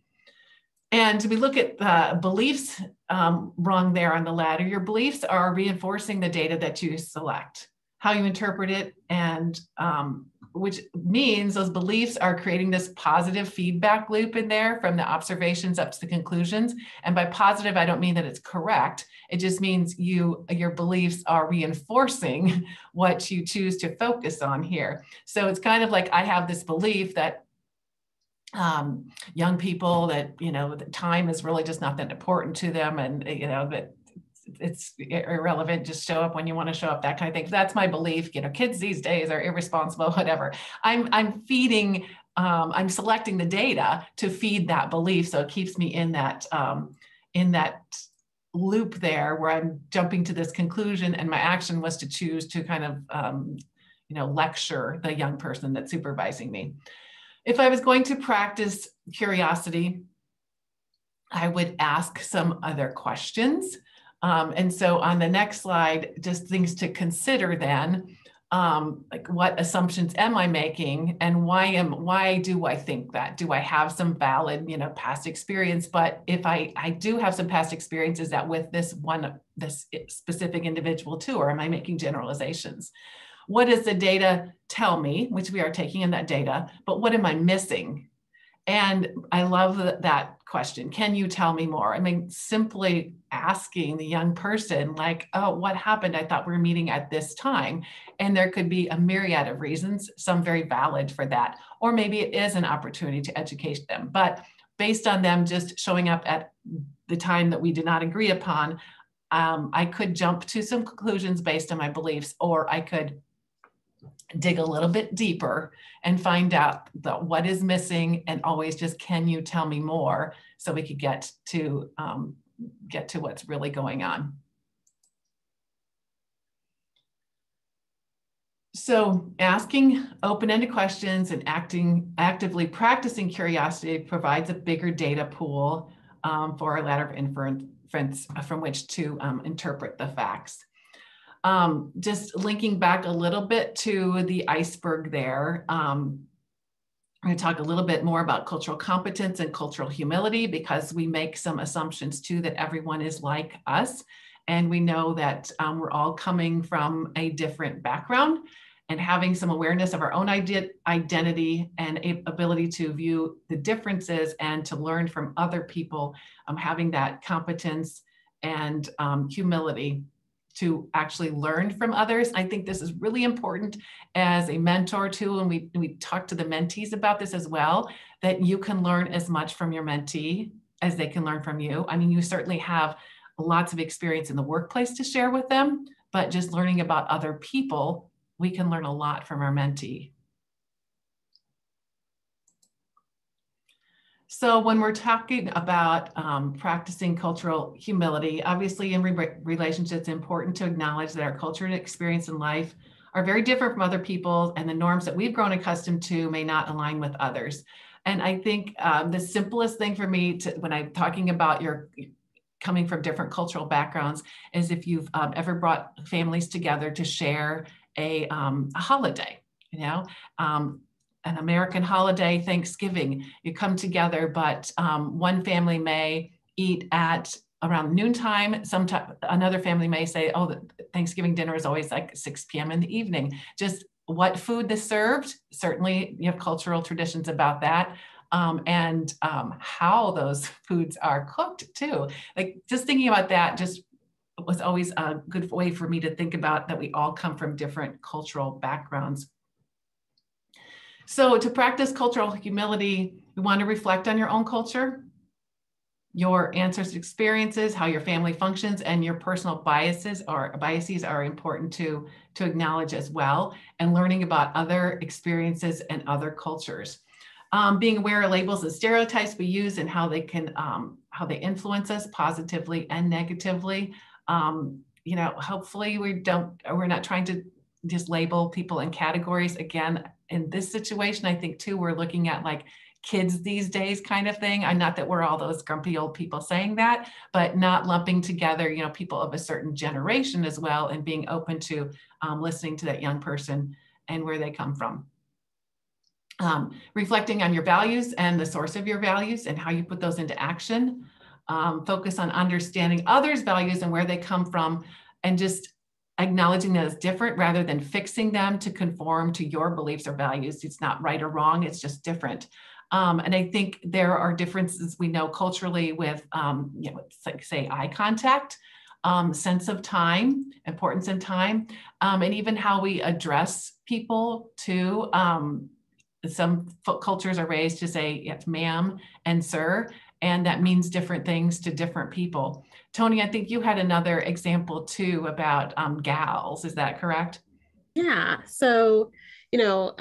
And we look at the beliefs rung there on the ladder. Your beliefs are reinforcing the data that you select, how you interpret it, and which means those beliefs are creating this positive feedback loop in there from the observations up to the conclusions. And by positive, I don't mean that it's correct. It just means your beliefs are reinforcing what you choose to focus on here. So it's kind of like I have this belief that young people, that, the time is really just not that important to them, and, that it's irrelevant, just show up when you want to show up, that kind of thing. That's my belief. Kids these days are irresponsible, whatever. I'm feeding, I'm selecting the data to feed that belief. So it keeps me in that loop there where I'm jumping to this conclusion, and my action was to choose to kind of, lecture the young person that's supervising me. If I was going to practice curiosity, I would ask some other questions. And so on the next slide, just things to consider then, like what assumptions am I making, and why do I think that? Do I have some valid, past experience? But if I do have some past experience, is that with this specific individual too, or am I making generalizations? What does the data tell me, which we are taking in that data, but what am I missing? And I love that question. Can you tell me more? I mean, simply asking the young person, like, oh, what happened? I thought we were meeting at this time. And there could be a myriad of reasons, some very valid for that. Or maybe it is an opportunity to educate them. But based on them just showing up at the time that we did not agree upon, I could jump to some conclusions based on my beliefs, or I could dig a little bit deeper and find out what is missing, and always just, can you tell me more, so we could get to what's really going on. So asking open-ended questions and actively practicing curiosity provides a bigger data pool for our ladder of inference from which to interpret the facts. Just linking back a little bit to the iceberg there, I'm going to talk a little bit more about cultural competence and cultural humility, because we make some assumptions too that everyone is like us. And we know that we're all coming from a different background. and having some awareness of our own identity and ability to view the differences and to learn from other people, having that competence and humility to actually learn from others. I think this is really important as a mentor too, and we talk to the mentees about this as well, that you can learn as much from your mentee as they can learn from you. I mean, you certainly have lots of experience in the workplace to share with them, but just learning about other people, we can learn a lot from our mentee. So when we're talking about practicing cultural humility, obviously in relationships, it's important to acknowledge that our culture and experience in life are very different from other people, and the norms that we've grown accustomed to may not align with others. And I think the simplest thing for me when I'm talking about your coming from different cultural backgrounds is if you've ever brought families together to share a holiday, you know, an American holiday, Thanksgiving, you come together, but one family may eat at around noontime. Another family may say, oh, the Thanksgiving dinner is always like 6 p.m. in the evening. Just what food is served, certainly you have cultural traditions about that. And how those foods are cooked too. Like just thinking about that just was always a good way for me to think about that we all come from different cultural backgrounds. So to practice cultural humility, you want to reflect on your own culture, your ancestors' experiences, how your family functions, and your personal biases are important to acknowledge as well, and learning about other experiences and other cultures. Being aware of labels and stereotypes we use and how they can how they influence us positively and negatively. You know, hopefully we're not trying to just label people in categories. Again, in this situation, I think too, we're looking at like kids these days kind of thing. I'm not that we're all those grumpy old people saying that, but not lumping together, you know, people of a certain generation as well, and being open to listening to that young person and where they come from. Reflecting on your values and the source of your values and how you put those into action. Focus on understanding others' values and where they come from, and just acknowledging that it's different rather than fixing them to conform to your beliefs or values. It's not right or wrong, it's just different. And I think there are differences we know culturally with, you know, like say eye contact, sense of time, importance in time, and even how we address people too. Some cultures are raised to say yes, ma'am and sir, and that means different things to different people. Tony, I think you had another example too about gals. Is that correct? Yeah. So, you know,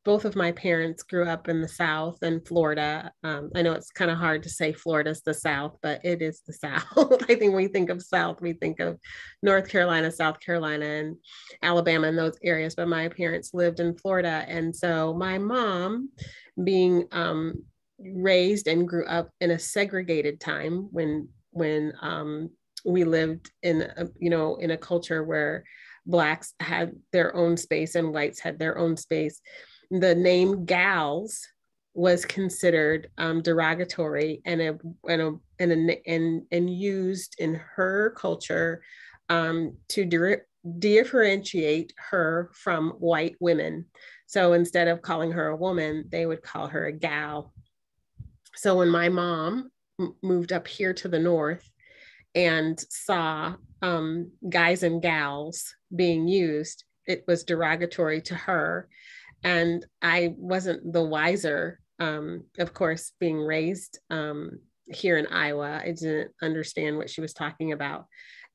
both of my parents grew up in the South and Florida. I know it's kind of hard to say Florida's the South, but it is the South. I think when we think of South, we think of North Carolina, South Carolina, and Alabama and those areas. But my parents lived in Florida. And so my mom, being raised and grew up in a segregated time when we lived in a culture where Blacks had their own space and whites had their own space. The name gals was considered derogatory and used in her culture to differentiate her from white women. So instead of calling her a woman, they would call her a gal. So when my mom moved up here to the north and saw guys and gals being used, it was derogatory to her. And I wasn't the wiser, of course, being raised here in Iowa. I didn't understand what she was talking about.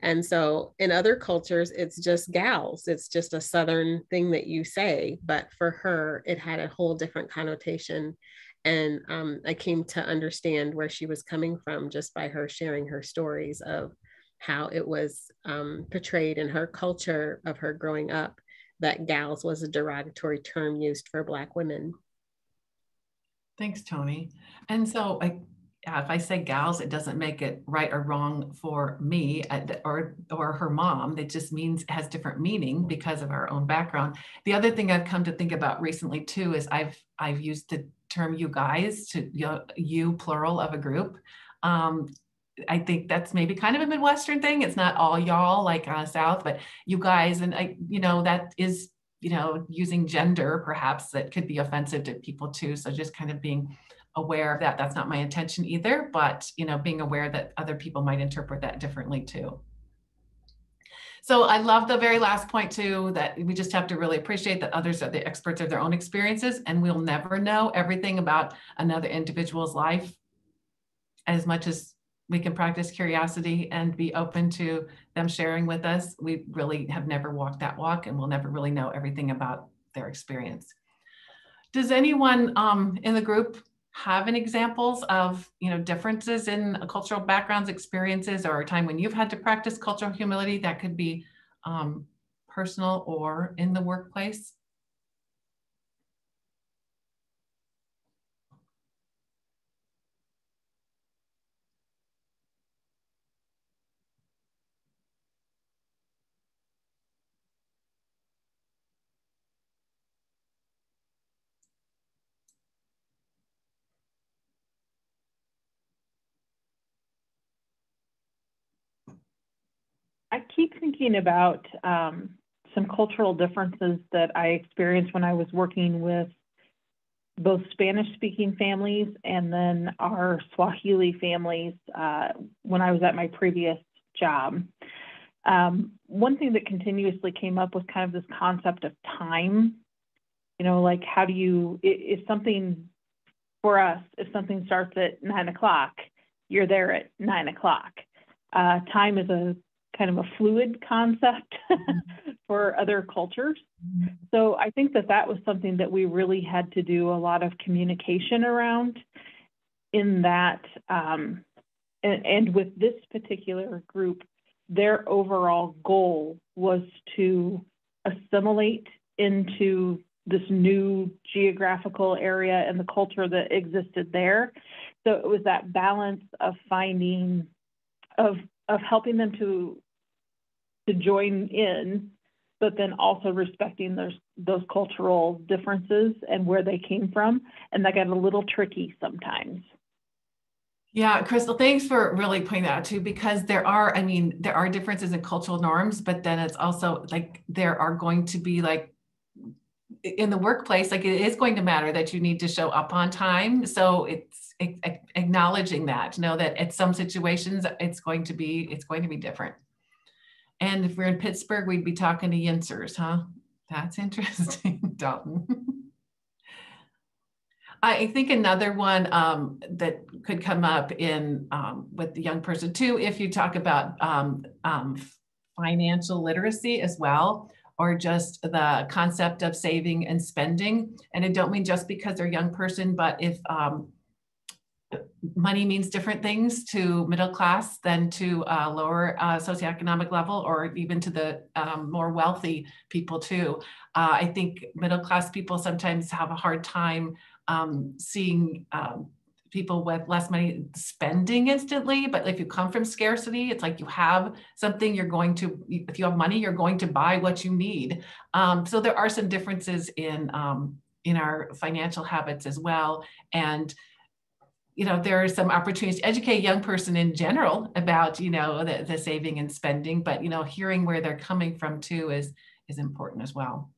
And so in other cultures, it's just gals. It's just a Southern thing that you say. But for her, it had a whole different connotation. And I came to understand where she was coming from just by her sharing her stories of how it was portrayed in her culture of her growing up, that gals was a derogatory term used for Black women. Thanks, Tony. And so if I say gals, it doesn't make it right or wrong for me or her mom. It just means it has different meaning because of our own background. The other thing I've come to think about recently too is I've used the term you guys to you plural of a group. I think that's maybe kind of a Midwestern thing. It's not all y'all like South, but you guys, and that is, using gender perhaps that could be offensive to people too. So just kind of being aware of that. That's not my intention either, but being aware that other people might interpret that differently too. So I love the very last point too, that we just have to really appreciate that others are the experts of their own experiences, and we'll never know everything about another individual's life. As much as we can practice curiosity and be open to them sharing with us, we really have never walked that walk, and we'll never really know everything about their experience. Does anyone in the group have any examples of differences in cultural backgrounds, experiences, or a time when you've had to practice cultural humility? That could be personal or in the workplace. I keep thinking about some cultural differences that I experienced when I was working with both Spanish-speaking families and then our Swahili families when I was at my previous job. One thing that continuously came up was kind of this concept of time. Like how do you, if something, for us, if something starts at 9 o'clock, you're there at 9 o'clock. Time is a kind of a fluid concept for other cultures. So I think that was something that we really had to do a lot of communication around in that, and with this particular group, their overall goal was to assimilate into this new geographical area and the culture that existed there. So it was that balance of finding, of helping them to join in, but then also respecting those cultural differences and where they came from. And that got a little tricky sometimes. Yeah, Crystal, thanks for really pointing that out too, because there are differences in cultural norms, but then it's also like there are going to be like in the workplace, like it is going to matter that you need to show up on time. So it's acknowledging that, that at some situations it's going to be different. And if we're in Pittsburgh, we'd be talking to Yinsers, huh? That's interesting, Dalton. I think another one that could come up in with the young person too, if you talk about financial literacy as well, or just the concept of saving and spending. And I don't mean just because they're a young person, but if money means different things to middle class than to lower socioeconomic level, or even to the more wealthy people too. I think middle class people sometimes have a hard time seeing people with less money spending instantly, but if you come from scarcity, it's like you have something, if you have money, you're going to buy what you need. So there are some differences in our financial habits as well. And there are some opportunities to educate a young person in general about, the saving and spending, but, hearing where they're coming from too is important as well.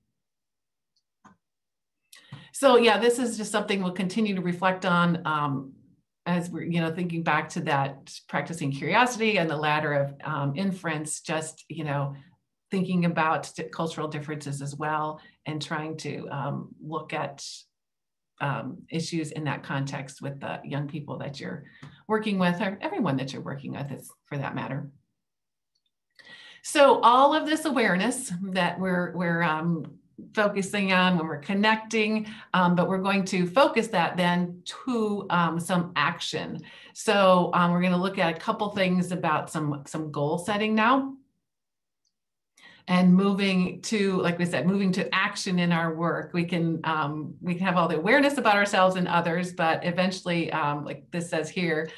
So yeah, this is just something we'll continue to reflect on as we're, thinking back to that practicing curiosity and the ladder of inference, just, thinking about cultural differences as well, and trying to look at issues in that context with the young people that you're working with, or everyone that you're working with, is for that matter. So all of this awareness that we're focusing on when we're connecting, but we're going to focus that then to some action. So we're going to look at a couple things about some goal setting now. And moving to, like we said, moving to action in our work. We can have all the awareness about ourselves and others, but eventually, like this says here,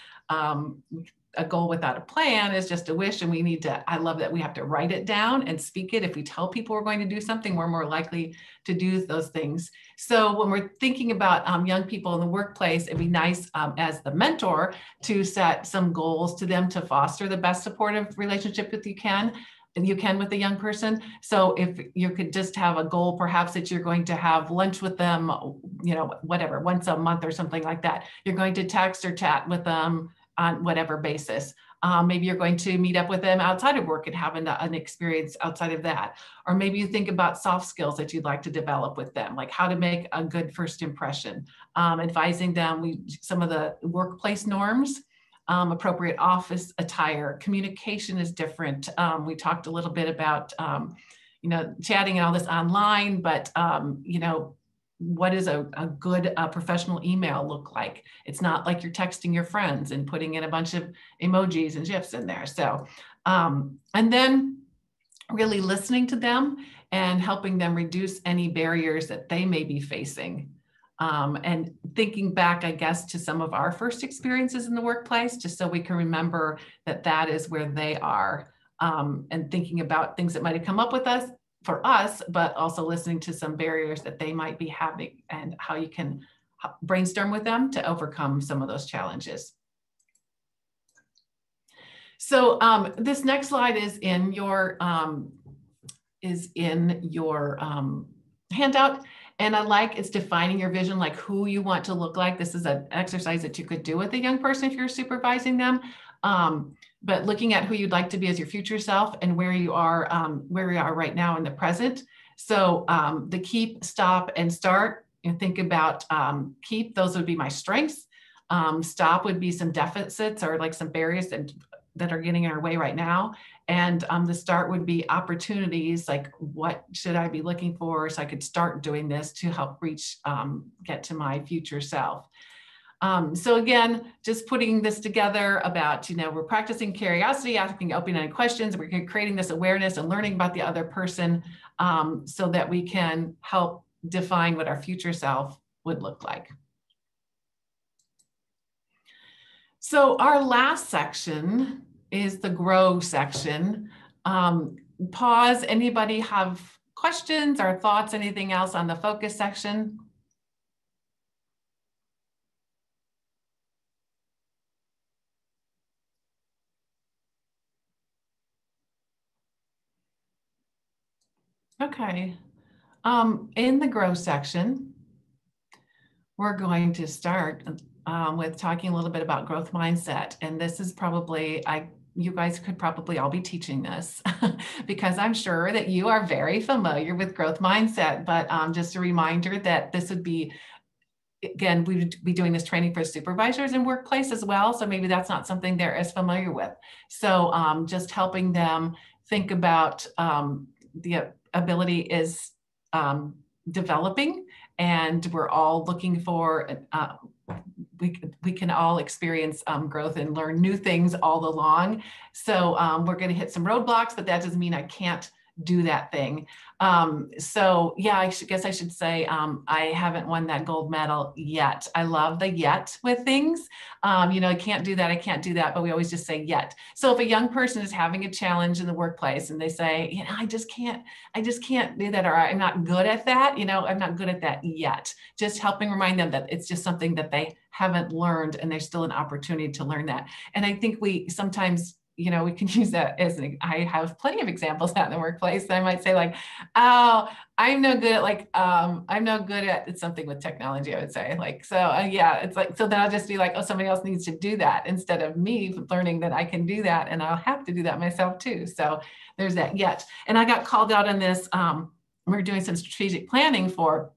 a goal without a plan is just a wish, and we need to, I love that we have to write it down and speak it. If we tell people we're going to do something, we're more likely to do those things. So when we're thinking about young people in the workplace, it'd be nice as the mentor to set some goals to them to foster the best supportive relationship that you can with a young person. So if you could just have a goal, perhaps that you're going to have lunch with them, you know, whatever, once a month or something like that. You're going to text or chat with them on whatever basis. Maybe you're going to meet up with them outside of work and have an experience outside of that. Or maybe you think about soft skills that you'd like to develop with them, like how to make a good first impression, advising them some of the workplace norms, appropriate office attire, communication is different. We talked a little bit about, you know, chatting and all this online, but, you know, what does a good professional email look like? It's not like you're texting your friends and putting in a bunch of emojis and GIFs in there. So, and then really listening to them and helping them reduce any barriers that they may be facing. And thinking back, I guess, to some of our first experiences in the workplace, just so we can remember that that is where they are, and thinking about things that might have come up with us, for us, but also listening to some barriers that they might be having and how you can brainstorm with them to overcome some of those challenges. So this next slide is in your handout. And it's defining your vision, like who you want to look like. This is an exercise that you could do with a young person if you're supervising them. But looking at who you'd like to be as your future self and where you are right now in the present. So the keep, stop, and start, and think about keep, those would be my strengths. Stop would be some deficits or like some barriers that are getting in our way right now. And the start would be opportunities, like what should I be looking for so I could start doing this to help get to my future self. So again, just putting this together about, you know, we're practicing curiosity, asking open-ended questions, we're creating this awareness and learning about the other person so that we can help define what our future self would look like. So our last section is the grow section. Pause, anybody have questions or thoughts, anything else on the focus section? Okay, in the grow section, we're going to start with talking a little bit about growth mindset. And this is probably, you guys could probably all be teaching this because I'm sure that you are very familiar with growth mindset, but just a reminder that this would be, again, we would be doing this training for supervisors in workplace as well. So maybe that's not something they're as familiar with. So just helping them think about the ability is developing, and we're all looking for, we can all experience growth and learn new things all along. So we're going to hit some roadblocks, but that doesn't mean I can't do that thing. So yeah, I guess I should say I haven't won that gold medal yet. I love the yet with things. You know, I can't do that, but we always just say yet. So if a young person is having a challenge in the workplace and they say, you know, I just can't do that, or I'm not good at that, you know, I'm not good at that yet. Just helping remind them that it's just something that they haven't learned and there's still an opportunity to learn that. And I think we sometimes, you know, we can use that as I have plenty of examples out in the workplace. I might say like, oh, I'm no good at I'm no good at, it's something with technology, I would say like, so yeah, it's like, so then I'll just be like, oh, somebody else needs to do that instead of me learning that I can do that. And I'll have to do that myself too. So there's that yet. And I got called out on this. We're doing some strategic planning for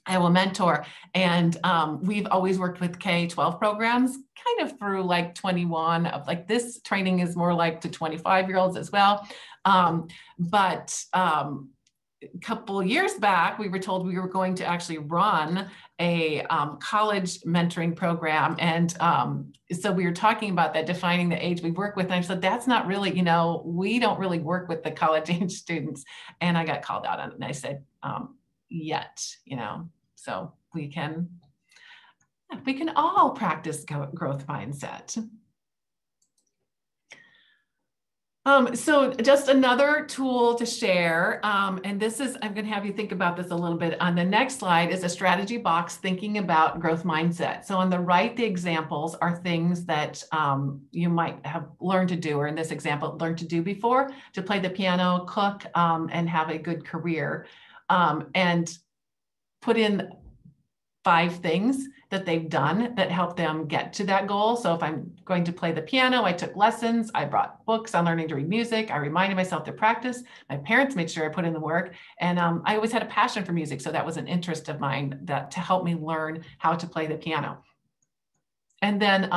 Iowa Mentor, and we've always worked with K-12 programs kind of through like 21 of like this training is more like to 25-year-olds as well. But a couple years back, we were told we were going to actually run a college mentoring program. And so we were talking about that, defining the age we work with. And I said, that's not really, you know, we don't really work with the college age students. And I got called out on it. And I said, yet, you know, so we can all practice growth mindset. So just another tool to share, and this is, I'm going to have you think about this a little bit. On the next slide is a strategy box thinking about growth mindset. So on the right, the examples are things that you might have learned to do, or in this example, learned to do before: to play the piano, cook, and have a good career, and put in 5 things that they've done that help them get to that goal. So if I'm going to play the piano, I took lessons, I brought books on learning to read music, I reminded myself to practice, my parents made sure I put in the work, and I always had a passion for music. So that was an interest of mine that to help me learn how to play the piano. And then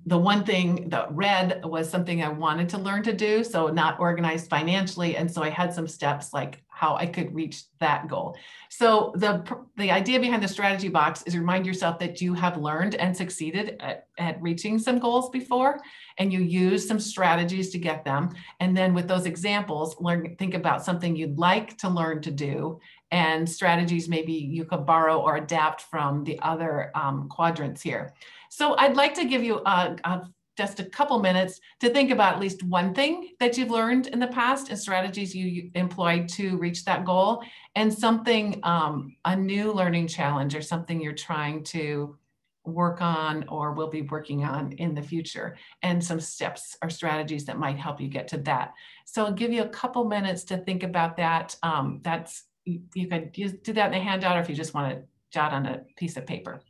the one thing that red was something I wanted to learn to do, so not organized financially. And so I had some steps like how I could reach that goal. So the idea behind the strategy box is remind yourself that you have learned and succeeded at reaching some goals before, and you use some strategies to get them. And then with those examples, think about something you'd like to learn to do, and strategies maybe you could borrow or adapt from the other quadrants here. So I'd like to give you just a couple minutes to think about at least one thing that you've learned in the past and strategies you employed to reach that goal, and something, a new learning challenge or something you're trying to work on or will be working on in the future, and some steps or strategies that might help you get to that. So I'll give you a couple minutes to think about that. You could do that in a handout, or if you just want to jot on a piece of paper.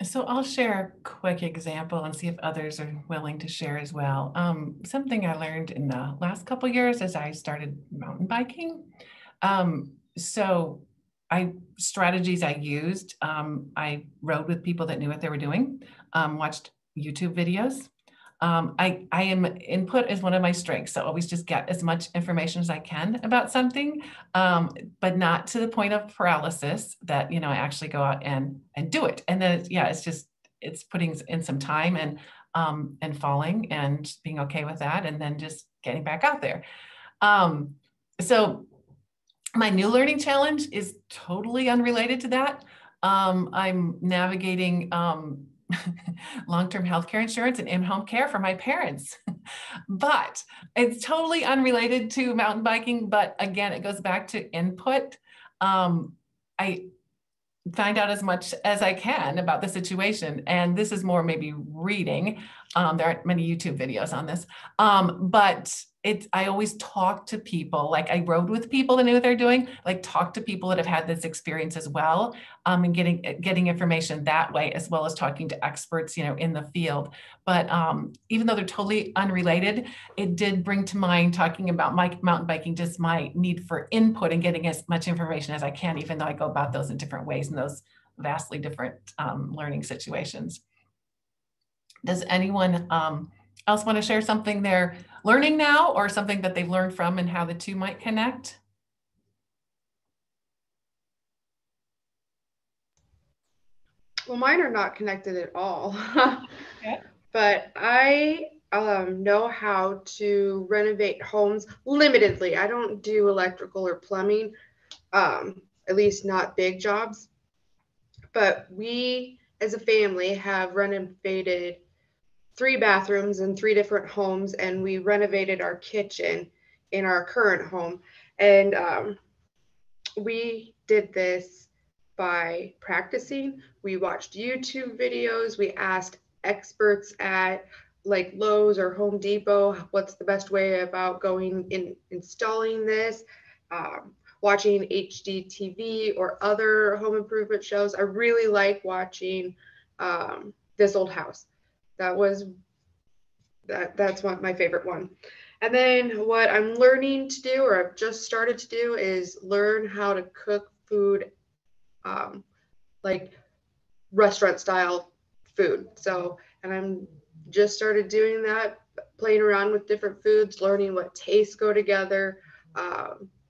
So I'll share a quick example and see if others are willing to share as well. Something I learned in the last couple of years as I started mountain biking. So strategies I used, I rode with people that knew what they were doing, watched YouTube videos. Input is one of my strengths. So always just get as much information as I can about something, but not to the point of paralysis that, I actually go out and do it. And then it's putting in some time and falling and being okay with that. And then just getting back out there. So my new learning challenge is totally unrelated to that. I'm navigating long-term healthcare insurance and in-home care for my parents. But it's totally unrelated to mountain biking. But again, it goes back to input. I find out as much as I can about the situation. And this is more maybe reading. There aren't many YouTube videos on this. But I always talk to people, like I rode with people that knew what they're doing, like talk to people that have had this experience as well, and getting information that way, as well as talking to experts, in the field. But even though they're totally unrelated, it did bring to mind talking about my mountain biking, just my need for input and getting as much information as I can, even though I go about those in different ways in those vastly different learning situations. Does anyone else want to share something they're learning now or something that they've learned from and how the two might connect? Well, mine are not connected at all. Okay. But I know how to renovate homes limitedly. I don't do electrical or plumbing, at least not big jobs. But we, as a family, have renovated 3 bathrooms in 3 different homes, and we renovated our kitchen in our current home. And we did this by practicing. We watched YouTube videos. We asked experts at like Lowe's or Home Depot, what's the best way about going in installing this, watching HGTV or other home improvement shows. I really like watching This Old House. That's my favorite one. And then what I'm learning to do, or I've just started to do, is learn how to cook food, like restaurant style food. So, and I'm just started doing that, playing around with different foods, learning what tastes go together,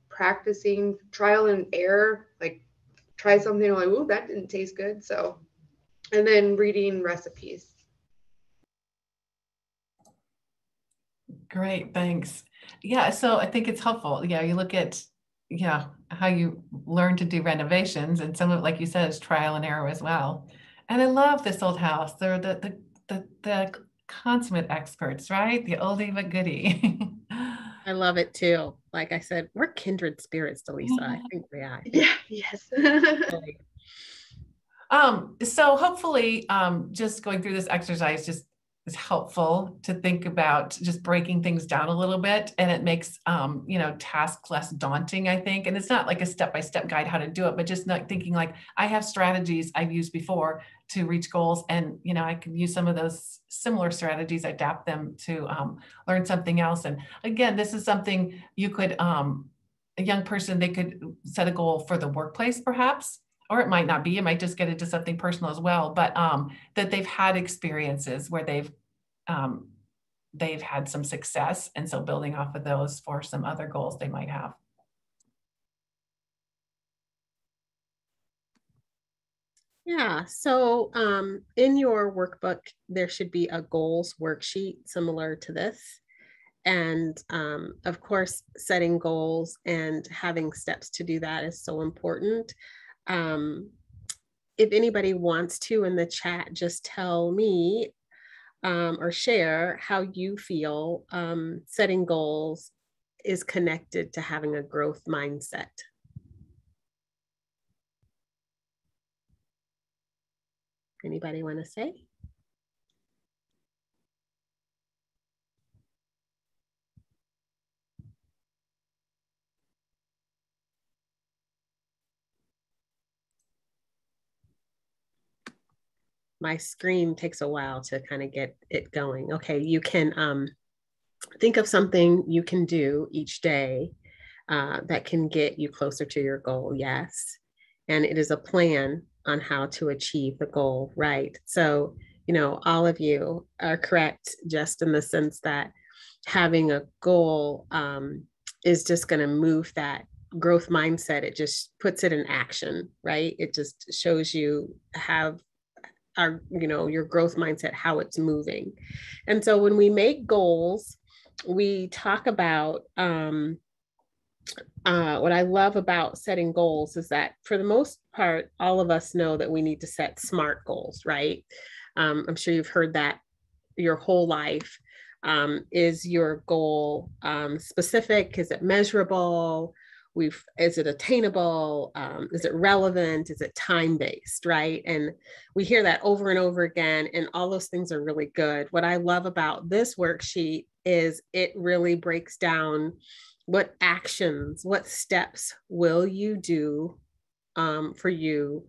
practicing trial and error, like try something like, ooh, that didn't taste good. So, and then reading recipes. Great, thanks. Yeah, so I think it's helpful. Yeah, you look at how you learn to do renovations, and some of it, like you said, is trial and error as well. And I love This Old House. They're the consummate experts, right? The oldie but goodie. I love it too. Like I said, we're kindred spirits, Delisa. I think we are. Yeah, yes. So hopefully, just going through this exercise just is helpful to think about just breaking things down a little bit, and it makes tasks less daunting, I think. And it's not like a step-by-step guide how to do it, but just not thinking like, I have strategies I've used before to reach goals, and I can use some of those similar strategies, adapt them to learn something else. And again, this is something you could, a young person, they could set a goal for the workplace perhaps, or it might not be, it might just get into something personal as well, but that they've had experiences where they've had some success. And so building off of those for some other goals they might have. Yeah, so in your workbook, there should be a goals worksheet similar to this. And of course, setting goals and having steps to do that is so important. If anybody wants to in the chat, just tell me or share how you feel setting goals is connected to having a growth mindset. Anybody want to say? My screen takes a while to kind of get it going. Okay, you can think of something you can do each day that can get you closer to your goal, yes. And it is a plan on how to achieve the goal, right? So, all of you are correct just in the sense that having a goal is just going to move that growth mindset. It just puts it in action, right? It just shows you your growth mindset, how it's moving. And so when we make goals, we talk about what I love about setting goals is that for the most part, all of us know that we need to set SMART goals, right? I'm sure you've heard that your whole life. Is your goal specific? Is it measurable? Is it attainable? Is it relevant? Is it time-based, right? And we hear that over and over again, and all those things are really good. What I love about this worksheet is it really breaks down what actions, what steps will you do for you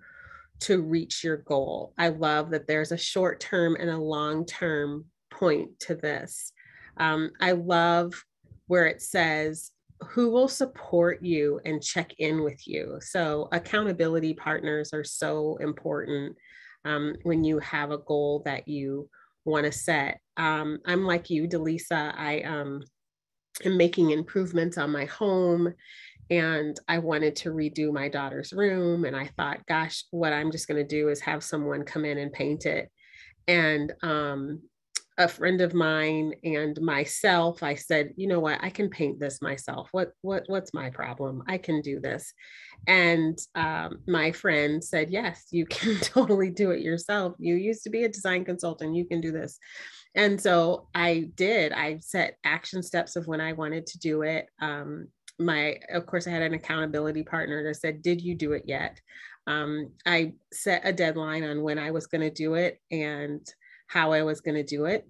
to reach your goal. I love that there's a short-term and a long-term point to this. I love where it says, who will support you and check in with you? So accountability partners are so important when you have a goal that you want to set. I'm like you, Delisa. I am making improvements on my home, and I wanted to redo my daughter's room. And I thought, gosh, what I'm just going to do is have someone come in and paint it. And a friend of mine and myself, I said, you know what, I can paint this myself. What's my problem? I can do this. And my friend said, yes, you can totally do it yourself. You used to be a design consultant. You can do this. And so I did. I set action steps of when I wanted to do it. Of course, I had an accountability partner that said, did you do it yet? I set a deadline on when I was going to do it and how I was going to do it.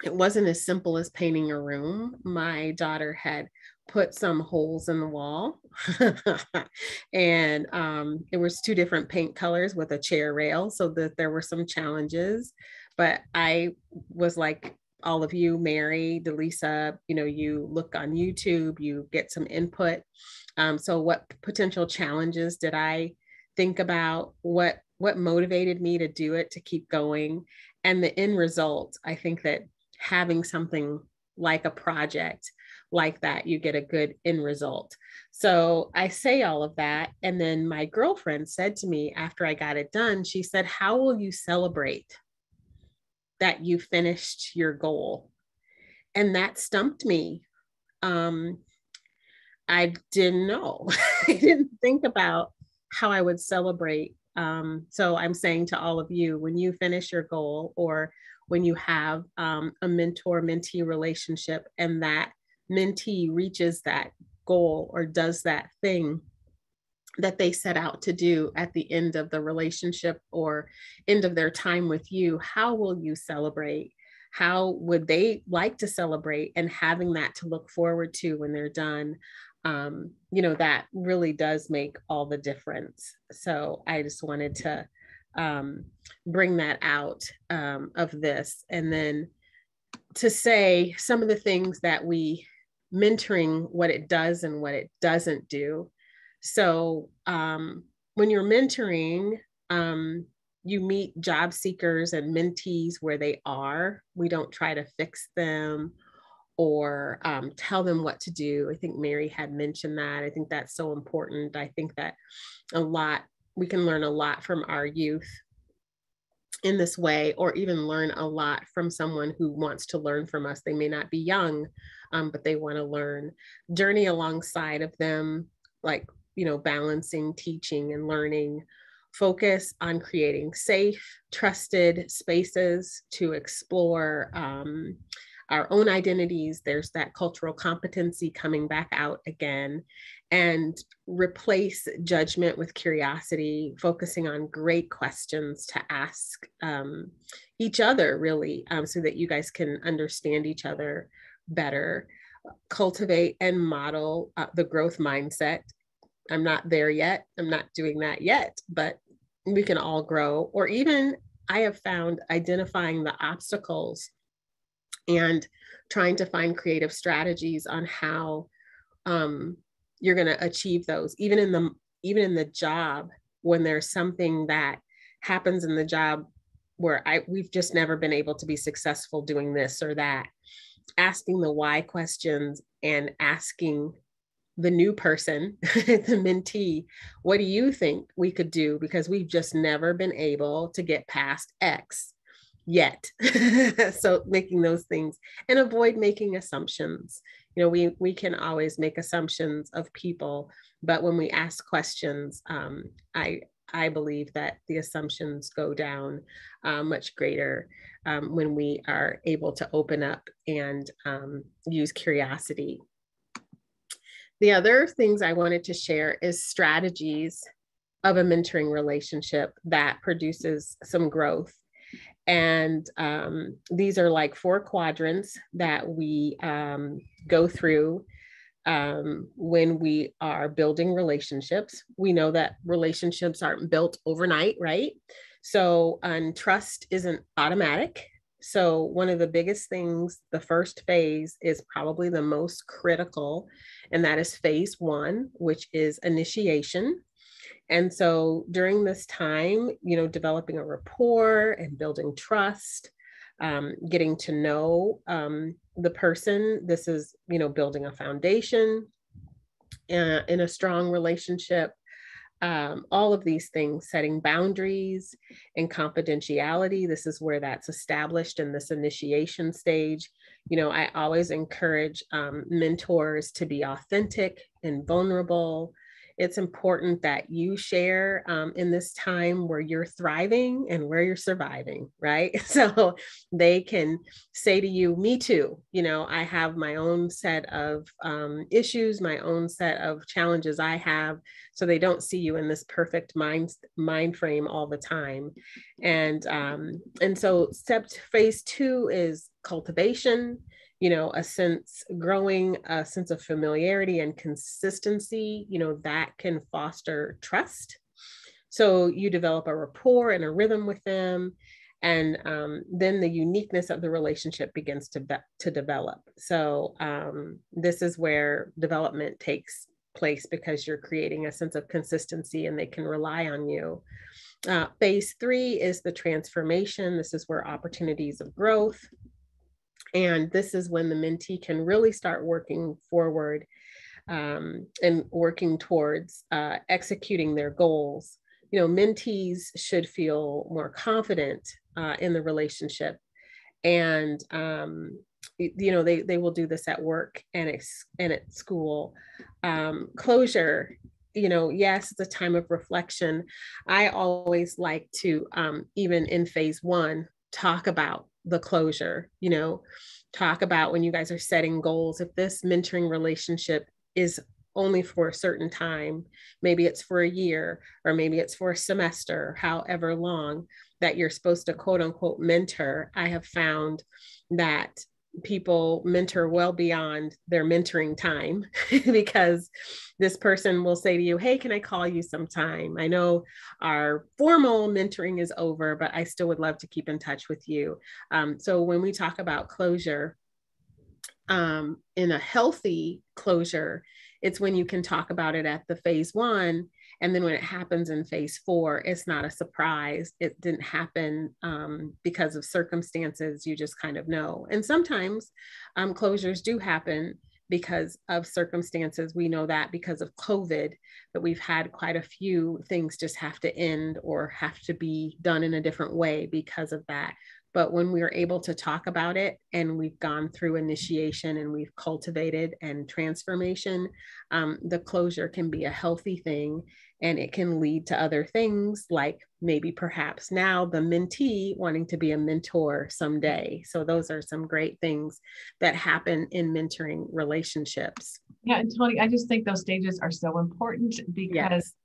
It wasn't as simple as painting a room. My daughter had put some holes in the wall and it was 2 different paint colors with a chair rail, so that there were some challenges. But I was like all of you, Mary, Delisa, you look on YouTube, you get some input. So what potential challenges did I think about? What motivated me to do it, to keep going? And the end result, I think that having something like a project like that, you get a good end result. So I say all of that. And then my girlfriend said to me after I got it done, she said, how will you celebrate that you finished your goal? And that stumped me. I didn't know. I didn't think about how I would celebrate. So I'm saying to all of you, when you finish your goal, or when you have a mentor-mentee relationship and that mentee reaches that goal or does that thing that they set out to do at the end of the relationship or end of their time with you, how will you celebrate? How would they like to celebrate? And having that to look forward to when they're done, that really does make all the difference. So I just wanted to bring that out of this. And then to say some of the things that mentoring, what it does and what it doesn't do. So when you're mentoring, you meet job seekers and mentees where they are. We don't try to fix them or tell them what to do. I think Mary had mentioned that. I think that's so important. I think that we can learn a lot from our youth in this way, or even learn a lot from someone who wants to learn from us. They may not be young, but they want to learn. Journey alongside of them, like, balancing teaching and learning. Focus on creating safe, trusted spaces to explore our own identities. There's that cultural competency coming back out again, and replace judgment with curiosity, focusing on great questions to ask each other, really, so that you guys can understand each other better. Cultivate and model the growth mindset. I'm not there yet. I'm not doing that yet, but we can all grow. Or even, I have found, identifying the obstacles and trying to find creative strategies on how you're going to achieve those. Even in the job, when there's something that happens in the job where we've just never been able to be successful doing this or that, asking the why questions and asking the new person, the mentee, what do you think we could do? Because we've just never been able to get past X. yet. So making those things, and avoid making assumptions. You know, we can always make assumptions of people, but when we ask questions, I believe that the assumptions go down much greater when we are able to open up and use curiosity. The other things I wanted to share is strategies of a mentoring relationship that produces some growth. And these are like 4 quadrants that we go through when we are building relationships. We know that relationships aren't built overnight, right? So, and trust isn't automatic. So one of the biggest things, the first phase is probably the most critical, and that is phase 1, which is initiation. And so during this time, you know, developing a rapport and building trust, getting to know the person. This is, you know, building a foundation in a strong relationship. All of these things, setting boundaries and confidentiality. This is where that's established in this initiation stage. You know, I always encourage mentors to be authentic and vulnerable. It's important that you share in this time where you're thriving and where you're surviving, right? So they can say to you, me too, you know, I have my own set of issues, my own set of challenges I have. So they don't see you in this perfect mind frame all the time. And so phase 2 is cultivation, you know, growing a sense of familiarity and consistency, you know, that can foster trust. So you develop a rapport and a rhythm with them. And then the uniqueness of the relationship begins to develop. So this is where development takes place, because you're creating a sense of consistency and they can rely on you. Phase 3 is the transformation. This is where opportunities of growth. And this is when the mentee can really start working forward and working towards executing their goals. You know, mentees should feel more confident in the relationship. And, you know, they will do this at work and at school. Closure, you know, yes, it's a time of reflection. I always like to, even in phase 1, talk about the closure, you know, talk about when you guys are setting goals. If this mentoring relationship is only for a certain time, maybe it's for a year, or maybe it's for a semester, however long that you're supposed to quote unquote mentor, I have found that people mentor well beyond their mentoring time because this person will say to you, hey, can I call you sometime? I know our formal mentoring is over, but I still would love to keep in touch with you. So when we talk about closure, in a healthy closure, it's when you can talk about it at the phase 1. And then when it happens in phase 4, it's not a surprise. It didn't happen because of circumstances. You just kind of know. And sometimes closures do happen because of circumstances. We know that because of COVID, that we've had quite a few things just have to end or have to be done in a different way because of that. But when we are able to talk about it and we've gone through initiation and we've cultivated and transformation, the closure can be a healthy thing, and it can lead to other things, like maybe perhaps now the mentee wanting to be a mentor someday. So those are some great things that happen in mentoring relationships. Yeah, and Tony, I just think those stages are so important because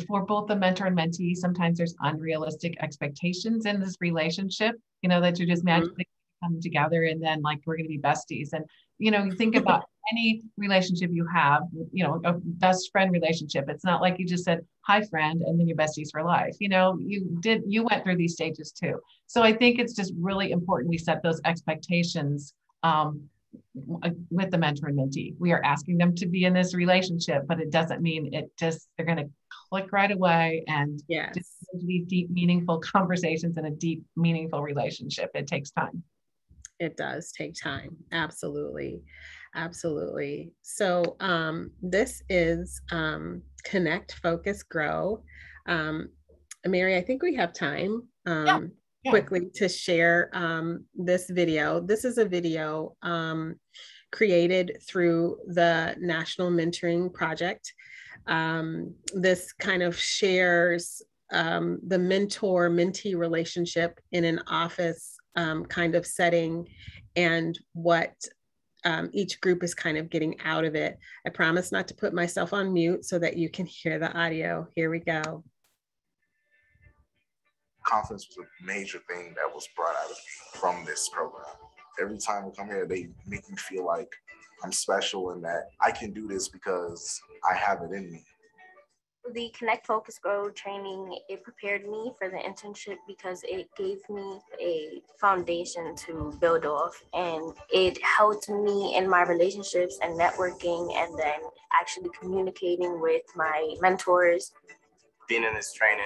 for both the mentor and mentee, sometimes there's unrealistic expectations in this relationship, you know, that you're just magically come together and then like, we're going to be besties. And, you know, you think about any relationship you have, you know, a best friend relationship. It's not like you just said, hi friend, and then you're besties for life. You know, you went through these stages too. So I think it's just really important we set those expectations with the mentor and mentee. We are asking them to be in this relationship, but it doesn't mean they're going to click right away and just these deep, meaningful conversations in a deep, meaningful relationship. It takes time. It does take time. Absolutely. Absolutely. So this is Connect, Focus, Grow. Mary, I think we have time. quickly to share this video. This is a video created through the National Mentoring Project. This kind of shares the mentor-mentee relationship in an office kind of setting and what each group is kind of getting out of it. I promise not to put myself on mute so that you can hear the audio. Here we go. Confidence was a major thing that was brought out of me from this program. Every time we come here, they make me feel like I'm special and that I can do this because I have it in me. The Connect, Focus, Grow training, it prepared me for the internship because it gave me a foundation to build off, and it helped me in my relationships and networking, and then actually communicating with my mentors. Being in this training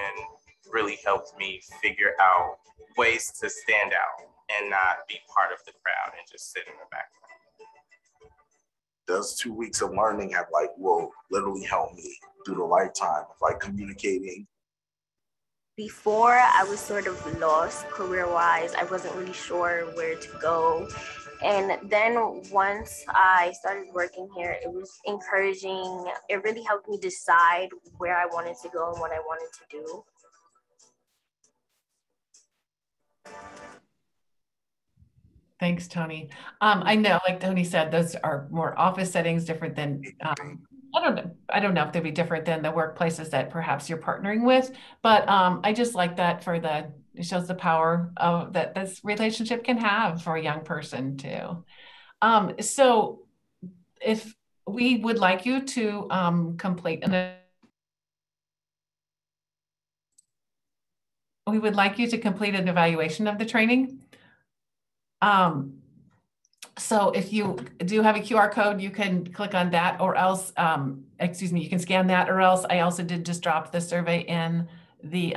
really helped me figure out ways to stand out and not be part of the crowd and just sit in the background. Those 2 weeks of learning have will literally help me through the lifetime of communicating. Before, I was sort of lost career-wise. I wasn't really sure where to go. And then once I started working here, it was encouraging. It really helped me decide where I wanted to go and what I wanted to do. Thanks, Tony. I know, like Tony said, those are more office settings, different than, I don't know if they'd be different than the workplaces that perhaps you're partnering with, but I just like that it shows the power of that this relationship can have for a young person too. So if we would like you to complete an evaluation of the training. So if you do have a QR code, you can click on that, or else, you can scan that, or else I also did just drop the survey in the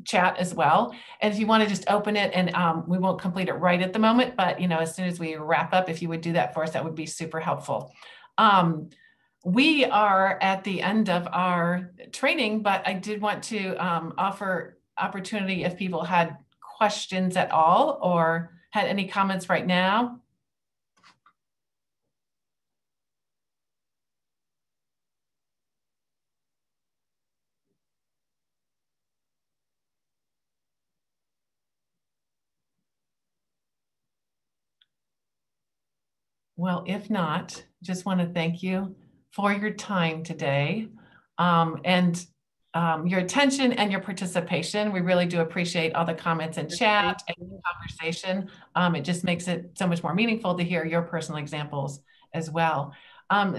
chat as well. And if you want to just open it, and we won't complete it right at the moment, but as soon as we wrap up, if you would do that for us, that would be super helpful. We are at the end of our training, but I did want to offer opportunity if people had questions at all or had any comments right now. Well, if not, just want to thank you for your time today and your attention and your participation. We really do appreciate all the comments in chat and the conversation. It just makes it so much more meaningful to hear your personal examples as well.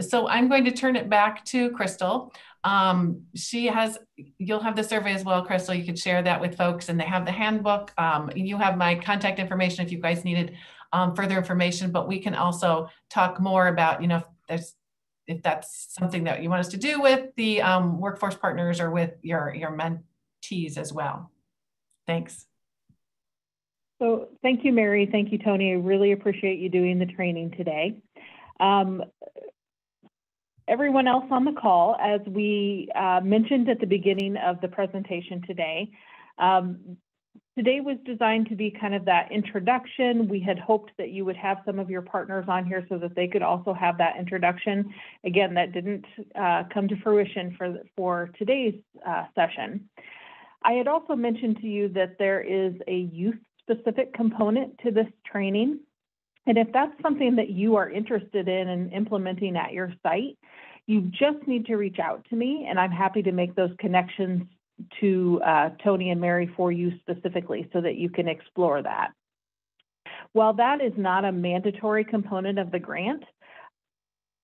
So I'm going to turn it back to Crystal. You'll have the survey as well, Crystal. You could share that with folks, and they have the handbook. You have my contact information if you guys needed further information, but we can also talk more about, if that's something that you want us to do with the workforce partners or with your mentees as well. Thanks. So thank you, Mary. Thank you, Tony. I really appreciate you doing the training today. Everyone else on the call, as we mentioned at the beginning of the presentation today, today was designed to be kind of that introduction. We had hoped that you would have some of your partners on here so that they could also have that introduction. Again, that didn't come to fruition for today's session. I had also mentioned to you that there is a youth-specific component to this training. And if that's something that you are interested in and implementing at your site, you just need to reach out to me, and I'm happy to make those connections to Tony and Mary for you specifically so that you can explore that. While that is not a mandatory component of the grant,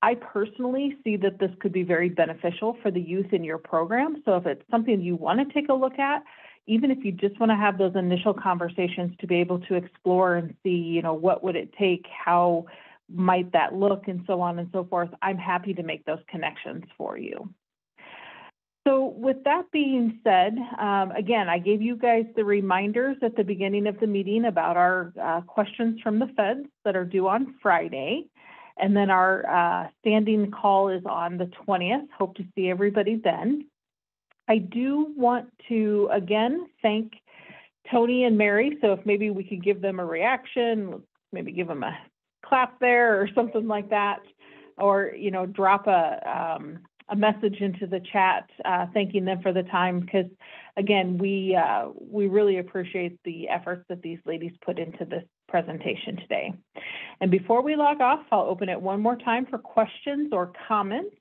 I personally see that this could be very beneficial for the youth in your program. So if it's something you want to take a look at, even if you just want to have those initial conversations to be able to explore and see, what would it take, how might that look, and so on and so forth, I'm happy to make those connections for you. So with that being said, again, I gave you guys the reminders at the beginning of the meeting about our questions from the feds that are due on Friday. And then our standing call is on the 20th. Hope to see everybody then. I do want to, again, thank Tony and Mary. So if maybe we could give them a reaction, maybe give them a clap there or something like that, or, you know, drop a message into the chat thanking them for the time, because again, we really appreciate the efforts that these ladies put into this presentation today. And before we log off, I'll open it one more time for questions or comments.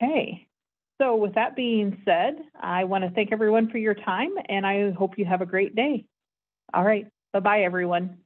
Okay, so with that being said, I want to thank everyone for your time, and I hope you have a great day. All right, bye-bye, everyone.